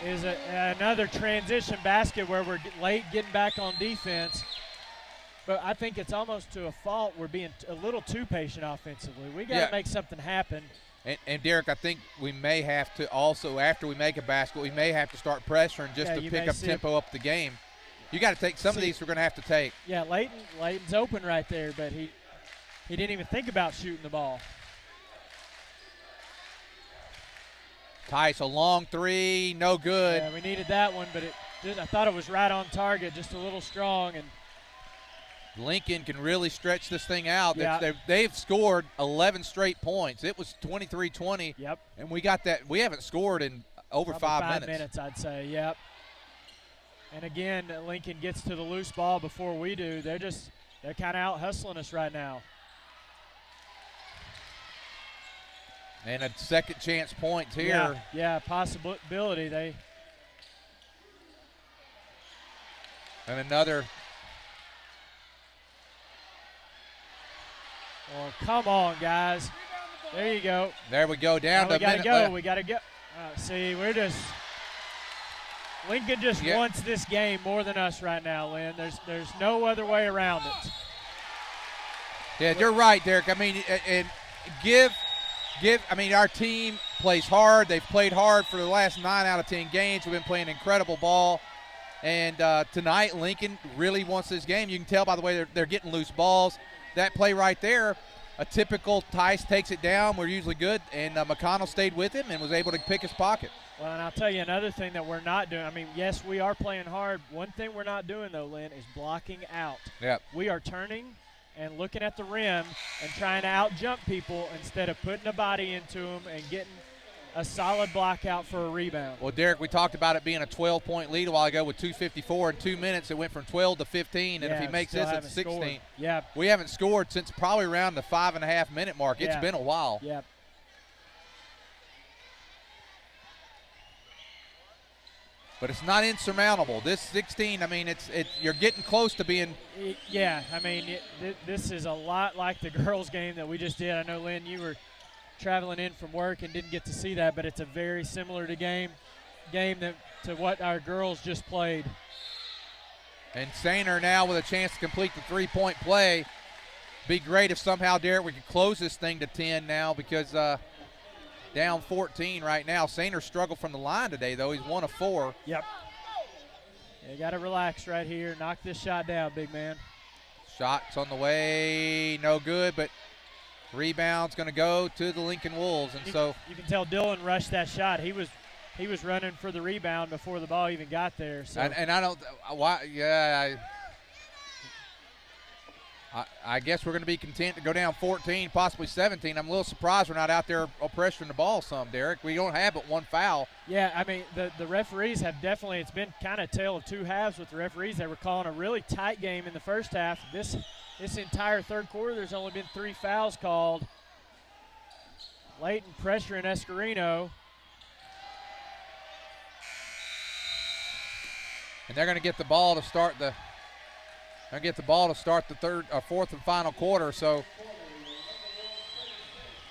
is another transition basket where we're late getting back on defense. But I think it's almost to a fault. We're being a little too patient offensively. We got to make something happen. And Derek, I think we may have to also, after we make a basket, we may have to start pressuring just to pick up tempo up the game. You got to take some of these we're going to have to take. Yeah, Layton's open right there, but he didn't even think about shooting the ball. Tice, a long 3, no good. Yeah, we needed that one, but I thought it was right on target, just a little strong. And Lincoln can really stretch this thing out. Yeah. They've scored 11 straight points. It was 23-20. Yep. And we got that. We haven't scored in over Probably 5 5 minutes, I'd say. Yep. And again, Lincoln gets to the loose ball before we do. They're kind of out hustling us right now. And a second chance points here. Yeah, possibility. And another. Oh, come on, guys. There you go. There we go. Down to we got to minute go. left. We got to go. See, Lincoln just wants this game more than us right now, Lynn. There's no other way around it. Yeah, you're right, Derek. I mean, and I mean, our team plays hard. They've played hard for the last 9 out of 10 games. We've been playing incredible ball. And tonight, Lincoln really wants this game. You can tell by the way they're getting loose balls. That play right there, a typical Tice takes it down. We're usually good. And McConnell stayed with him and was able to pick his pocket. Well, and I'll tell you another thing that we're not doing. I mean, yes, we are playing hard. One thing we're not doing, though, Lynn, is blocking out. Yep. We are turning and looking at the rim and trying to out-jump people instead of putting a body into them and getting a solid block out for a rebound. Well, Derek, we talked about it being a 12-point lead a while ago with 2:54 in 2 minutes. It went from 12 to 15, and if he makes this, it's 16. Scored. Yeah. We haven't scored since probably around the 5.5-minute mark. It's been a while. Yeah. But it's not insurmountable. This 16, I mean, you're getting close to being. Yeah, I mean, this is a lot like the girls' game that we just did. I know, Lynn, you were traveling in from work and didn't get to see that, but it's a very similar to to what our girls just played. And Sainer now with a chance to complete the three-point play. Be great if somehow, Derek, we could close this thing to 10 now because down 14 right now. Sainer struggled from the line today, though. He's 1 of 4. Yep. You got to relax right here. Knock this shot down, big man. Shot's on the way. No good, but rebound's going to go to the Lincoln Wolves. And so you can tell Dylan rushed that shot. He was running for the rebound before the ball even got there. So. And I don't – why? Yeah, I guess we're going to be content to go down 14, possibly 17. I'm a little surprised we're not out there pressuring the ball some, Derek. We don't have but one foul. Yeah, I mean, the referees have definitely – it's been kind of tale of two halves with the referees. They were calling a really tight game in the first half. This entire third quarter, there's only been 3 fouls called. Latent pressure in Escarino. And they're going to get the ball to start the – fourth and final quarter. So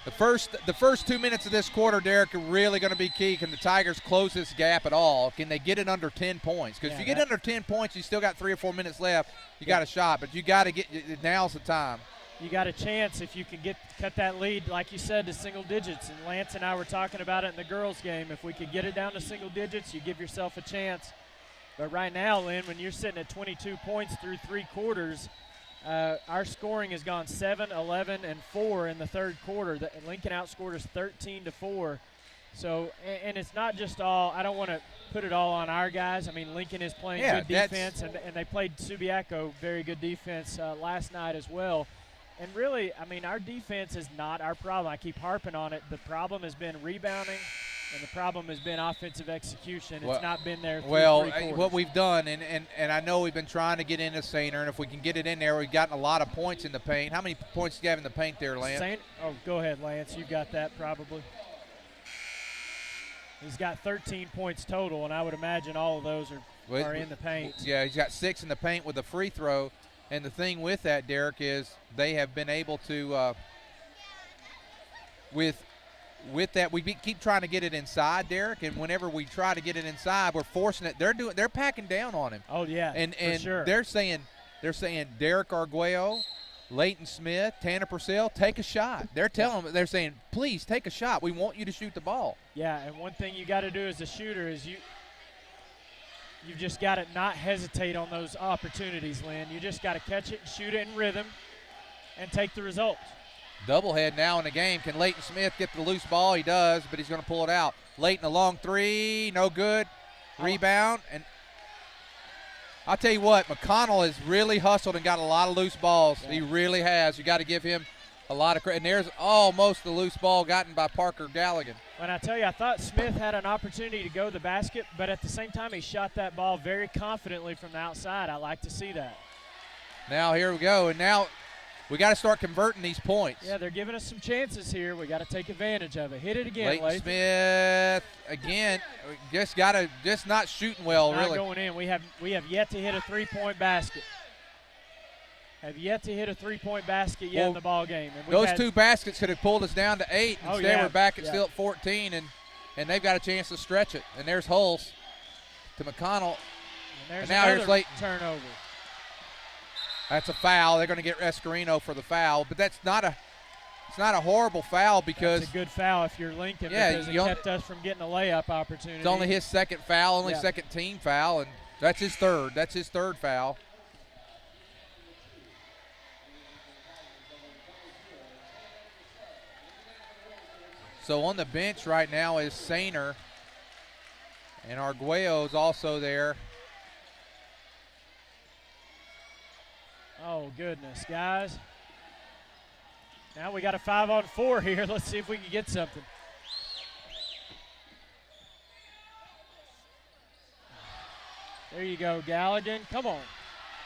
the first 2 minutes of this quarter, Derek, are really going to be key. Can the Tigers close this gap at all? Can they get it under 10 points? Because if you get under 10 points, you still got 3 or 4 minutes left. You got a shot, but you got to get – now's the time. You got a chance if you can cut that lead, like you said, to single digits. And Lance and I were talking about it in the girls' game. If we could get it down to single digits, you give yourself a chance. But right now, Lynn, when you're sitting at 22 points through 3 quarters, our scoring has gone 7, 11, and 4 in the third quarter. Lincoln outscored us 13-4. So, and it's not just all – I don't want to put it all on our guys. I mean, Lincoln is playing good defense, and they played Subiaco very good defense last night as well. And really, I mean, our defense is not our problem. I keep harping on it. The problem has been rebounding. And the problem has been offensive execution. It's not been there through 3 quarters. What we've done, and I know we've been trying to get into Sainer, and if we can get it in there, we've gotten a lot of points in the paint. How many points do you have in the paint there, Lance? Go ahead, Lance. You got that probably. He's got 13 points total, and I would imagine all of those are in the paint. Yeah, he's got 6 in the paint with a free throw. And the thing with that, Derek, is they have been able to, with that, we keep trying to get it inside, Derek, and whenever we try to get it inside, we're forcing it. They're packing down on him. Oh yeah, and for sure. they're saying Derek Arguello, Leighton Smith, Tanner Purcell, take a shot. They're saying, please take a shot. We want you to shoot the ball. Yeah, and one thing you got to do as a shooter is you've just got to not hesitate on those opportunities, Lynn. You just got to catch it, shoot it in rhythm, and take the result. Doublehead now in the game. Can Leighton Smith get the loose ball? He does, but he's going to pull it out. Leighton, a long 3, no good. Rebound, and I'll tell you what, McConnell has really hustled and got a lot of loose balls. Yeah. He really has. You got to give him a lot of credit. And there's almost the loose ball gotten by Parker Galligan. When I tell you, I thought Smith had an opportunity to go to the basket, but at the same time, he shot that ball very confidently from the outside. I like to see that. Now here we go, and now we got to start converting these points. Yeah, they're giving us some chances here. We got to take advantage of it. Hit it again, Leighton Latham. Smith again. Just not shooting well, Not really. going in. We have yet to hit a three-point basket. Have yet to hit a three-point basket yet in the ball game. And Those two baskets could have pulled us down to 8. Instead, we're back at still at 14, and they've got a chance to stretch it. And there's Hulse to McConnell. And now here's Leighton. Turnover. That's a foul. They're going to get Escarino for the foul, but it's not a horrible foul because it's a good foul if you're Lincoln because it kept us from getting a layup opportunity. It's only his second foul, only second team foul, and that's his third. That's his third foul. So on the bench right now is Sainer, and Arguello's also there. Oh, goodness, guys. Now we got a 5-on-4 here. Let's see if we can get something. There you go, Galligan. Come on.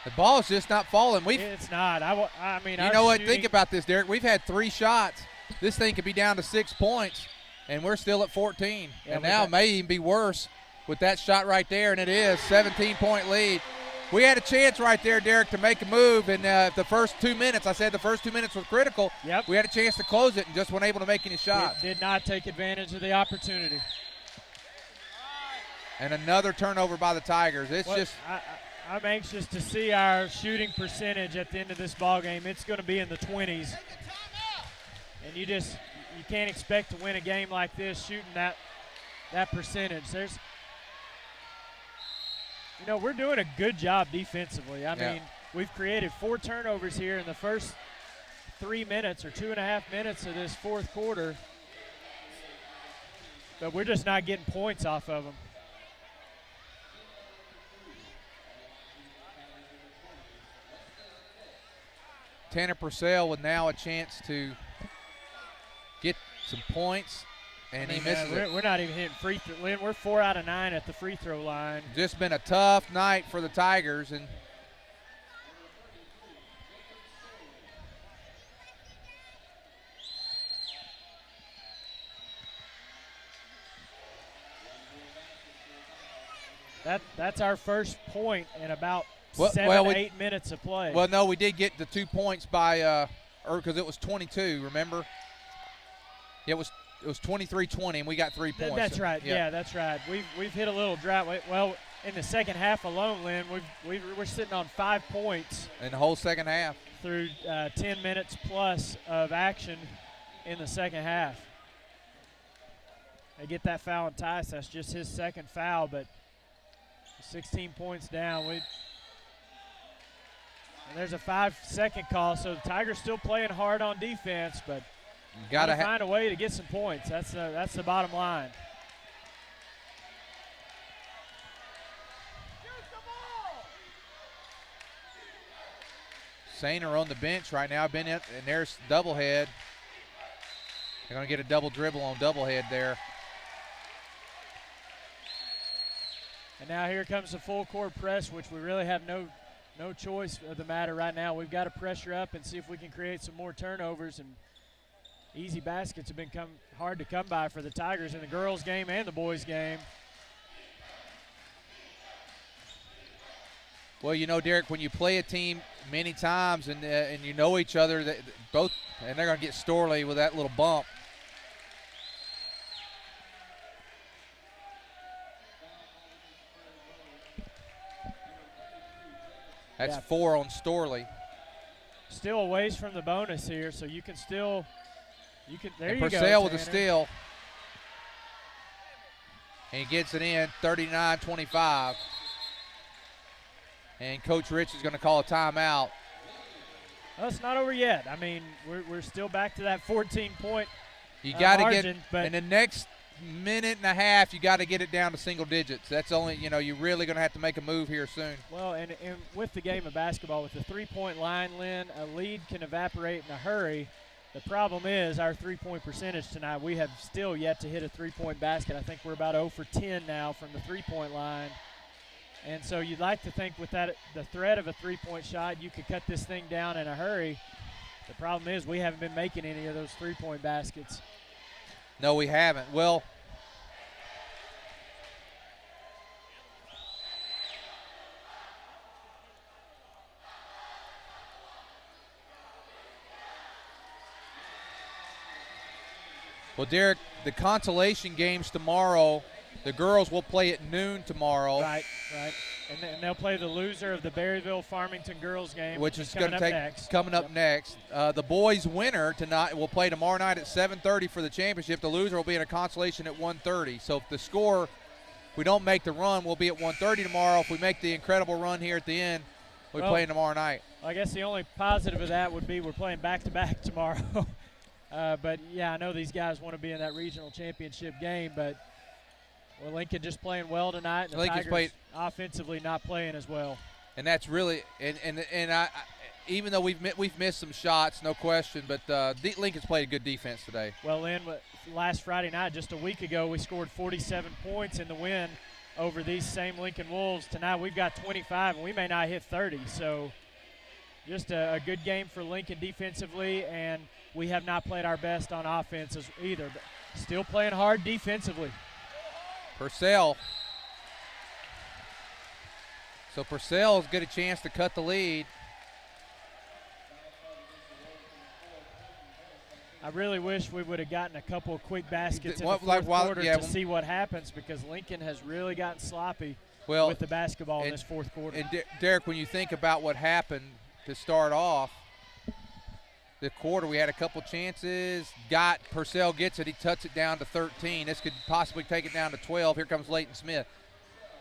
The ball's just not falling. It's not. I mean, you know what? Think about this, Derek. We've had 3 shots. This thing could be down to 6 points, and we're still at 14. Yeah, and now it may even be worse with that shot right there, and it is 17-point lead. We had a chance right there, Derek, to make a move, and the first 2 minutes, I said the first 2 minutes was critical. Yep. We had a chance to close it and just weren't able to make any shots. Did not take advantage of the opportunity. And another turnover by the Tigers. I'm anxious to see our shooting percentage at the end of this ball game. It's going to be in the 20s. And you can't expect to win a game like this shooting that percentage. We're doing a good job defensively. I mean, we've created 4 turnovers here in the first 3 minutes or 2.5 minutes of this fourth quarter. But we're just not getting points off of them. Tanner Purcell with now a chance to get some points, and he misses it. We're not even hitting free throw. Lynn, we're 4 out of 9 at the free throw line. Just been a tough night for the Tigers, and that's our first point in about 8 minutes of play. Well, no, we did get the 2 points by because it was 22. Remember? Yeah, it was 23-20, and we got 3 points. That's right. Yeah, that's right. We've hit a little drought. Well, in the second half alone, Lynn, we're sitting on 5 points in the whole second half through 10 minutes plus of action in the second half. They get that foul on Tice. That's just his second foul, but 16 points down. And there's a 5-second call, so the Tigers still playing hard on defense, but got to find a way to get some points. That's the bottom line. Sainer on the bench right now. And there's Doublehead. They're going to get a double dribble on Doublehead there. And now here comes the full court press, which we really have no choice of the matter right now. We've got to pressure up and see if we can create some more turnovers, and easy baskets have been hard to come by for the Tigers in the girls' game and the boys' game. Well, Derek, when you play a team many times and you know each other, and they're going to get Storley with that little bump. That's 4 on Storley. Still a ways from the bonus here, so you can still there and you go. Purcell with a steal. And he gets it in, 39-25. And Coach Rich is going to call a timeout. Well, it's not over yet. I mean, we're still back to that 14-point You got to margin, get in the next minute and a half, you got to get it down to single digits. That's only, you're really going to have to make a move here soon. Well, and with the game of basketball, with the three-point line, Lynn, a lead can evaporate in a hurry. The problem is our three-point percentage tonight. We have still yet to hit a three-point basket. I think we're about 0 for 10 now from the three-point line. And so you'd like to think with that, the threat of a three-point shot, you could cut this thing down in a hurry. The problem is we haven't been making any of those three-point baskets. No, we haven't. Well, Derek, the consolation games tomorrow, the girls will play at noon tomorrow. Right. And they'll play the loser of the Berryville-Farmington girls game, which is coming up next. The boys' winner tonight will play tomorrow night at 7:30 for the championship. The loser will be in a consolation at 1:30. So if the score, if we don't make the run, we'll be at 1:30 tomorrow. If we make the incredible run here at the end, we're playing tomorrow night. I guess the only positive of that would be we're playing back-to-back tomorrow. But, yeah, I know these guys want to be in that regional championship game, but Lincoln just playing well tonight. And the Tigers offensively not playing as well. And that's really and I even though we've missed some shots, no question, but Lincoln's played good defense today. Well, Lynn, last Friday night, just a week ago, we scored 47 points in the win over these same Lincoln Wolves. Tonight we've got 25, and we may not hit 30. So just a good game for Lincoln defensively, and we have not played our best on offense either, but still playing hard defensively. Purcell. So Purcell's get a chance to cut the lead. I really wish we would have gotten a couple of quick baskets in the fourth quarter to see what happens, because Lincoln has really gotten sloppy with the basketball in this fourth quarter. And Derek, when you think about what happened to start off the quarter, we had a couple chances. Purcell gets it. He tucks it down to 13. This could possibly take it down to 12. Here comes Leighton Smith.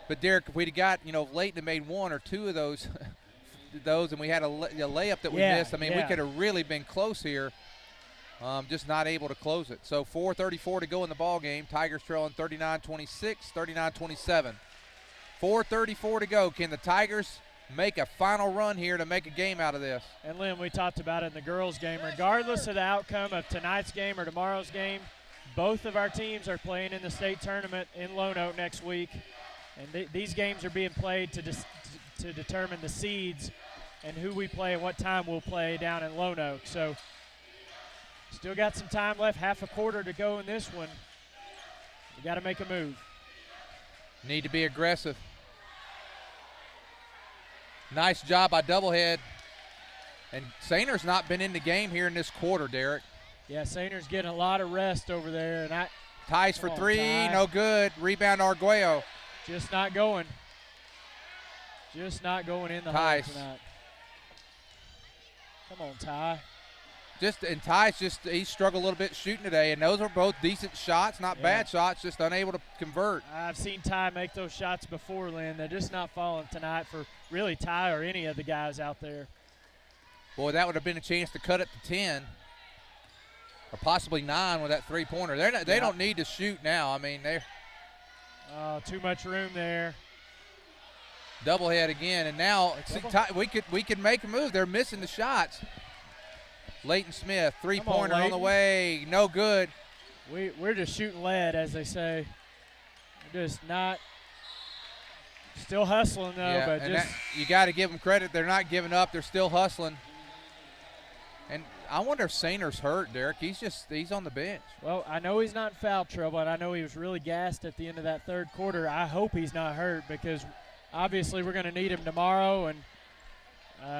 But, Derek, if we'd have got, Leighton had made one or two of those, and we had a layup that we missed, we could have really been close here. Just not able to close it. So 4:34 to go in the ball game. Tigers trailing 39-26, 39-27. 4:34 to go. Can the Tigers make a final run here to make a game out of this? And, Lynn, we talked about it in the girls' game. Regardless of the outcome of tonight's game or tomorrow's game, both of our teams are playing in the state tournament in Lonoke next week. And these games are being played to determine the seeds and who we play and what time we'll play down in Lonoke. So still got some time left, half a quarter to go in this one. You got to make a move. Need to be aggressive. Nice job by Doublehead. And Sainer's not been in the game here in this quarter, Derek. Yeah, Sainer's getting a lot of rest over there. And Tice for three, no good. Rebound Arguello. Just not going. Just not going in the hole tonight. Come on, Ty. Tice he struggled a little bit shooting today, and those are both decent shots, not bad shots, just unable to convert. I've seen Ty make those shots before, Lynn. They're just not falling tonight for really Ty or any of the guys out there. Boy, that would have been a chance to cut it to 10 or possibly 9 with that three-pointer. They don't need to shoot now. they're too much room there. Doublehead again, and now we could make a move. They're missing the shots. Leighton Smith, three-pointer on the way, no good. We're just shooting lead, as they say. We're just not still hustling though, but you got to give them credit. They're not giving up. They're still hustling. And I wonder if Sainer's hurt, Derek. He's on the bench. Well, I know he's not in foul trouble, and I know he was really gassed at the end of that third quarter. I hope he's not hurt, because obviously we're going to need him tomorrow, and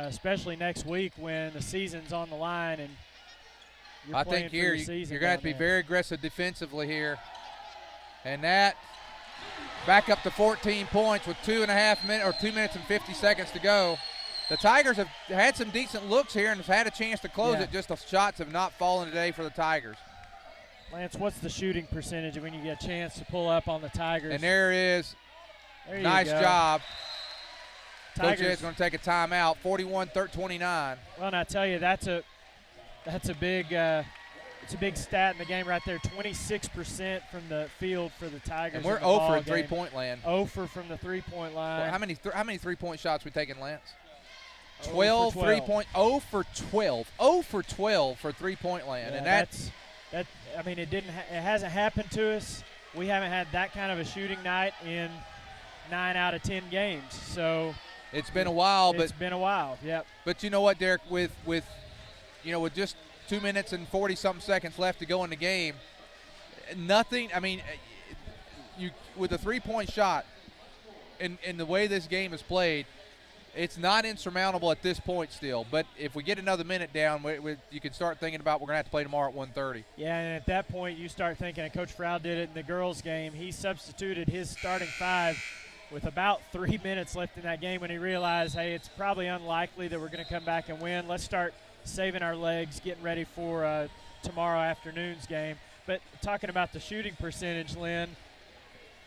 especially next week when the season's on the line and you're playing for your season. You're going to have to be very aggressive defensively here. And that back up to 14 points with 2 minutes and 50 seconds to go. The Tigers have had some decent looks here and have had a chance to close it. Just the shots have not fallen today for the Tigers. Lance, what's the shooting percentage when you get a chance to pull up on the Tigers? And there it is. Nice job. Coach Ed's going to take a timeout, 41-29. Well, and I tell you, that's a big It's a big stat in the game right there. 26% from the field for the Tigers. And we're in the 0 ball for game. three-point land. 0 for from the three-point line. Well, how many three-point shots we taking, Lance? 12 for 12. 3-point. 0 for 12. 0 for 12 for three-point land, Yeah, and that's that. I mean, it hasn't happened to us. We haven't had that kind of a shooting night in 9 out of 10 games. So it's been a while. It's been a while. Yep. But you know what, Derek? With just 2 minutes and 40-something seconds left to go in the game, nothing. I mean, with a three-point shot, in the way this game is played, it's not insurmountable at this point still. But if we get another minute down, you can start thinking about we're going to have to play tomorrow at 1:30. Yeah, and at that point you start thinking, and Coach Frau did it in the girls' game, he substituted his starting five with about 3 minutes left in that game when he realized, hey, it's probably unlikely that we're going to come back and win. Let's start saving our legs, getting ready for tomorrow afternoon's game. But talking about the shooting percentage, Lynn,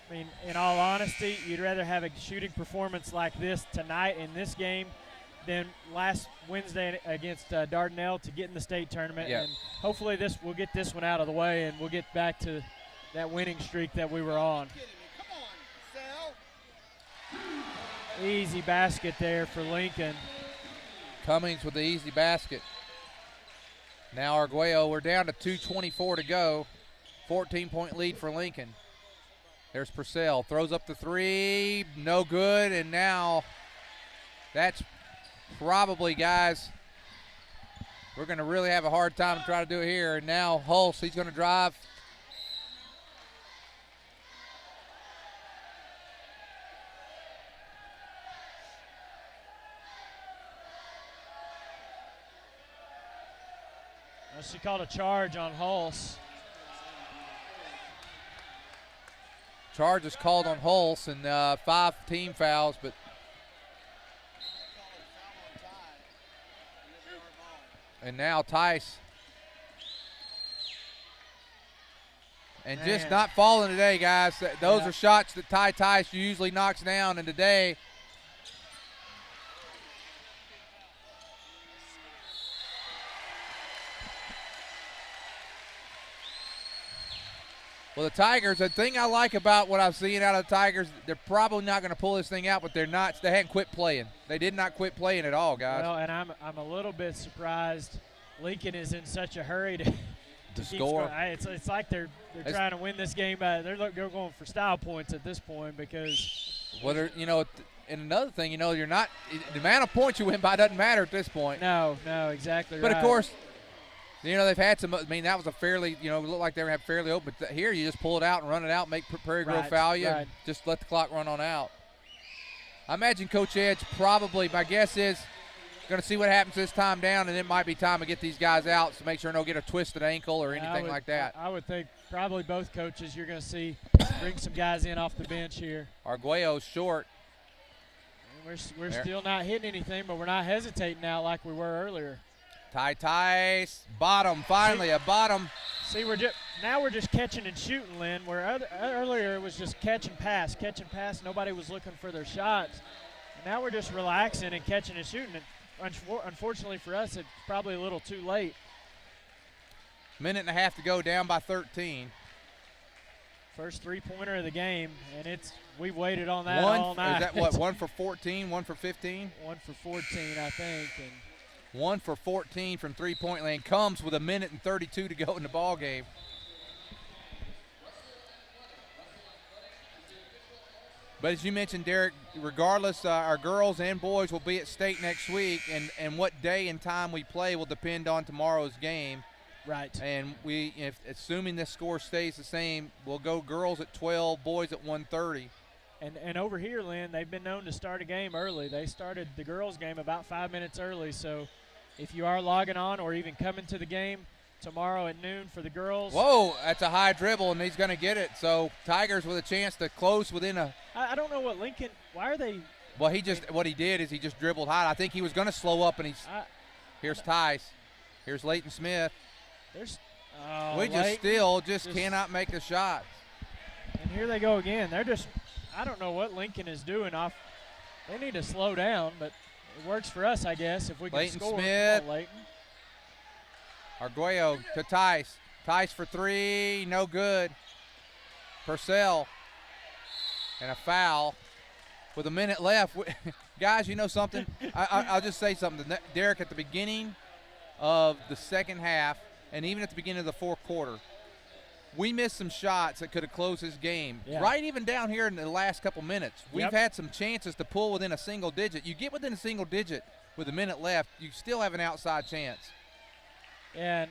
I mean, in all honesty, you'd rather have a shooting performance like this tonight in this game than last Wednesday against Dardanelle to get in the state tournament. Yep. And hopefully we'll get this one out of the way and we'll get back to that winning streak that we were on. Easy basket there for Lincoln. Cummings with the easy basket. Now Arguello, we're down to 2:24 to go. 14-point lead for Lincoln. There's Purcell, throws up the three, no good, and now that's probably, guys, we're going to really have a hard time to try to do it here. And now Hulse, he's going to drive. She called a charge on Hulse. Charge is called on Hulse, and 5 team fouls, but and now Tice. And just not falling today, guys. Those are shots that Ty Tice usually knocks down, and today well, the Tigers, the thing I like about what I've seen out of the Tigers, they're probably not going to pull this thing out, but they hadn't quit playing. They did not quit playing at all, guys. Well, and I'm a little bit surprised Lincoln is in such a hurry to score. It's like they're trying to win this game. They're going for style points at this point because. Well, and another thing, you're not – the amount of points you win by doesn't matter at this point. No, exactly but right. of course – they've had some. I mean, that was a fairly, it looked like they were fairly open. But here, you just pull it out and run it out, make Prairie Grove foul you, and just let the clock run on out. I imagine Coach Edge probably, my guess is, going to see what happens this time down, and it might be time to get these guys out to make sure they don't get a twisted ankle or anything like that. I would think probably both coaches you're going to see bring some guys in off the bench here. Arguello's short. We're still not hitting anything, but we're not hesitating now like we were earlier. Tice, bottom, finally a bottom. See, we're just catching and shooting, Lynn, where earlier it was just catch and pass. Nobody was looking for their shots. And now we're just relaxing and catching and shooting. And unfortunately for us, it's probably a little too late. Minute and a half to go, down by 13. First three-pointer of the game, and we've waited on that all night. Is that what, 1 for 14, 1 for 15? 1 for 14, I think. And 1 for 14 from three-point land comes with a minute and 32 to go in the ball game. But as you mentioned, Derek, regardless, our girls and boys will be at state next week, and what day and time we play will depend on tomorrow's game. Right. And assuming this score stays the same, we'll go girls at 12, boys at 1:30. And over here, Lynn, they've been known to start a game early. They started the girls' game about 5 minutes early, so if you are logging on or even coming to the game tomorrow at noon for the girls. Whoa, that's a high dribble, and he's going to get it. So Tigers with a chance to close within a – I don't know what Lincoln – why are they – Well, what he did is he just dribbled high. I think he was going to slow up, and here's Tice. Here's Leighton Smith. We just cannot make the shots. And here they go again. They're just – I don't know what Lincoln is doing off – they need to slow down, but it works for us, I guess, if we can Leighton score. Smith. Leighton. Arguello to Tice. Tice for three, no good. Purcell, and a foul with a minute left. Guys, you know something? I'll just say something. Derek, at the beginning of the second half, and even at the beginning of the fourth quarter, we missed some shots that could have closed this game. Yeah. Right even down here in the last couple minutes. We've had some chances to pull within a single digit. You get within a single digit with a minute left, you still have an outside chance. And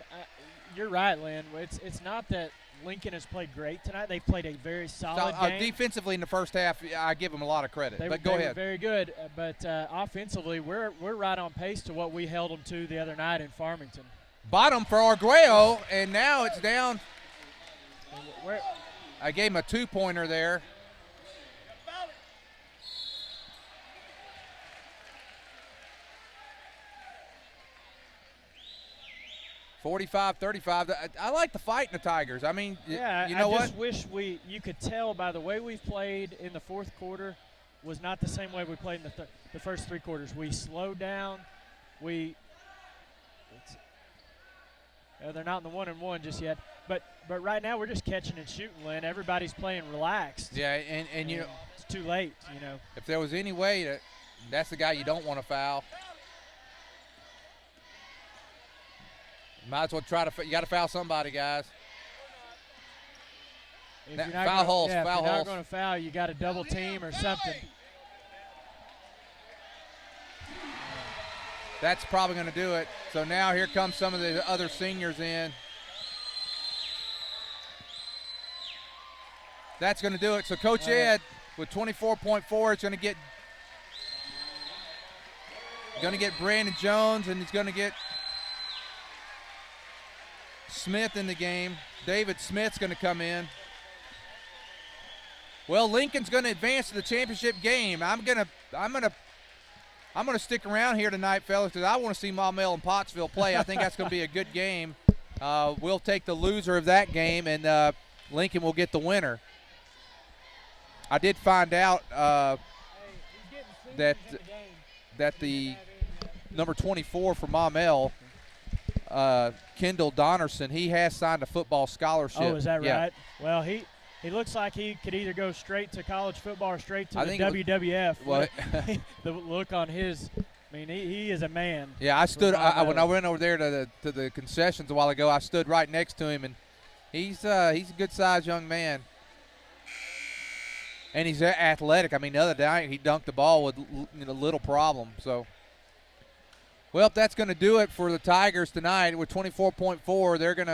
you're right, Lynn. It's not that Lincoln has played great tonight. They've played a very solid game. Defensively in the first half, I give them a lot of credit. But go ahead. Were very good, but offensively, we're right on pace to what we held them to the other night in Farmington. Bottom for Arguello, and now it's down. I gave him a two-pointer there. $45-35. I like the fight in the Tigers. I mean, yeah, you know what? I just wish you could tell by the way we've played in the fourth quarter was not the same way we played in the first three quarters. We slowed down. They're not in the 1-and-1 just yet. But right now we're just catching and shooting, Lynn. Everybody's playing relaxed. Yeah, and you know, it's too late, you know. If there was any way that's the guy you don't want to foul. Might as well you got to foul somebody, guys. If you're foul holes. If you're not going to foul, you got to double team or something. That's probably going to do it. So now here comes some of the other seniors in. That's going to do it. So Coach Ed with 24.4 is going to get Brandon Jones, and he's going to get Smith in the game. David Smith's going to come in. Well, Lincoln's going to advance to the championship game. I'm going to stick around here tonight, fellas, because I want to see Maumelle and Pottsville play. I think that's going to be a good game. We'll take the loser of that game, and Lincoln will get the winner. I did find out that the number 24 for Maumelle, Kendall Donnerson, he has signed a football scholarship. Oh, is that yeah. right? Well, he looks like he could either go straight to college football or straight to the WWF. Well, the look on his, I mean, he is a man. Yeah, I stood when I went over there to the concessions a while ago. I stood right next to him, and he's a good-sized young man. And he's athletic. I mean, the other night he dunked the ball with little problem. So, well, that's going to do it for the Tigers tonight. With 24.4, they're going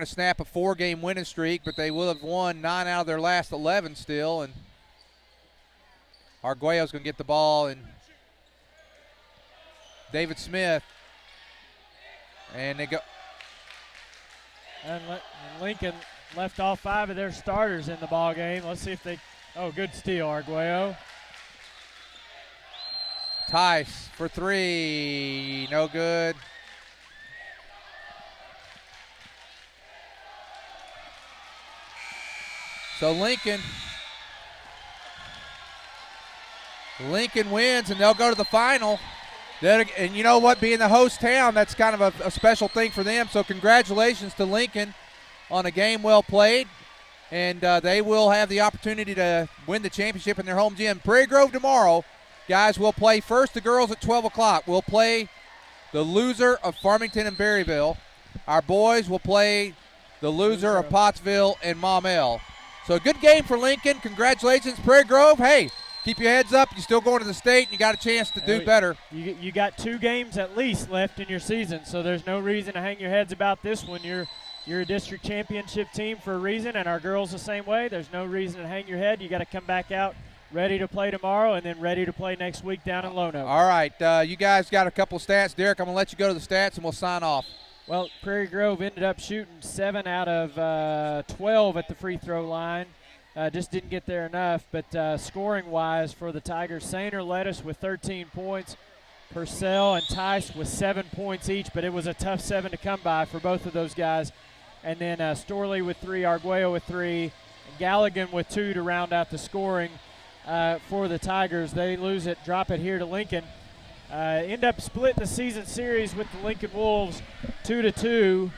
to snap a 4-game winning streak, but they will have won 9 out of their last 11 still. And Arguello's going to get the ball, and David Smith, and they go. And Lincoln left all 5 of their starters in the ball game. Let's see if they. Oh, good steal, Arguello. Tice for 3, no good. So Lincoln wins, and they'll go to the final. And you know what? Being the host town, that's kind of a special thing for them. So congratulations to Lincoln on a game well played. And they will have the opportunity to win the championship in their home gym. Prairie Grove tomorrow, guys, we'll play first the girls at 12 o'clock. We'll play the loser of Farmington and Berryville. Our boys will play the loser of Pottsville and Maumelle. So a good game for Lincoln. Congratulations, Prairie Grove. Hey, keep your heads up. You're still going to the state, and you got a chance to do better. You got 2 games at least left in your season, so there's no reason to hang your heads about this one. You're a district championship team for a reason, and our girls the same way. There's no reason to hang your head. You got to come back out ready to play tomorrow and then ready to play next week down in Lonoke. All right. You guys got a couple of stats. Derek, I'm going to let you go to the stats, and we'll sign off. Well, Prairie Grove ended up shooting 7 out of 12 at the free throw line. Just didn't get there enough. But scoring-wise for the Tigers, Sainer led us with 13 points. Purcell and Tice with 7 points each, but it was a tough 7 to come by for both of those guys. And then Storley with 3, Arguello with 3, Galligan with 2 to round out the scoring for the Tigers. They lose it, drop it here to Lincoln. End up splitting the season series with the Lincoln Wolves 2-2,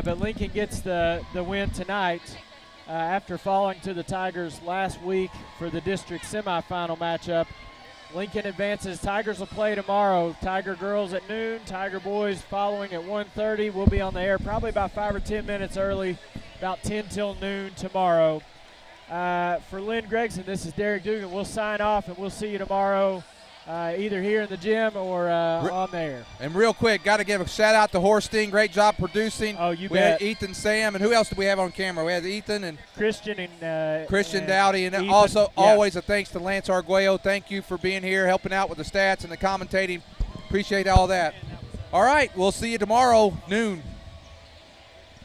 but Lincoln gets the win tonight after falling to the Tigers last week for the district semifinal matchup. Lincoln advances. Tigers will play tomorrow. Tiger girls at noon, Tiger boys following at 1:30. We'll be on the air probably about 5 or 10 minutes early, about 10 till noon tomorrow. For Lynn Gregson, this is Derek Dugan. We'll sign off, and we'll see you tomorrow either here in the gym or on the air. And real quick, got to give a shout-out to Horsting. Great job producing. Oh, you we bet. had Ethan, Sam, and who else did we have on camera? We had Ethan and Christian Dowdy. And Ethan, also, yeah. always a thanks to Lance Arguello. Thank you for being here, helping out with the stats and the commentating. Appreciate all that. All right, we'll see you tomorrow, noon.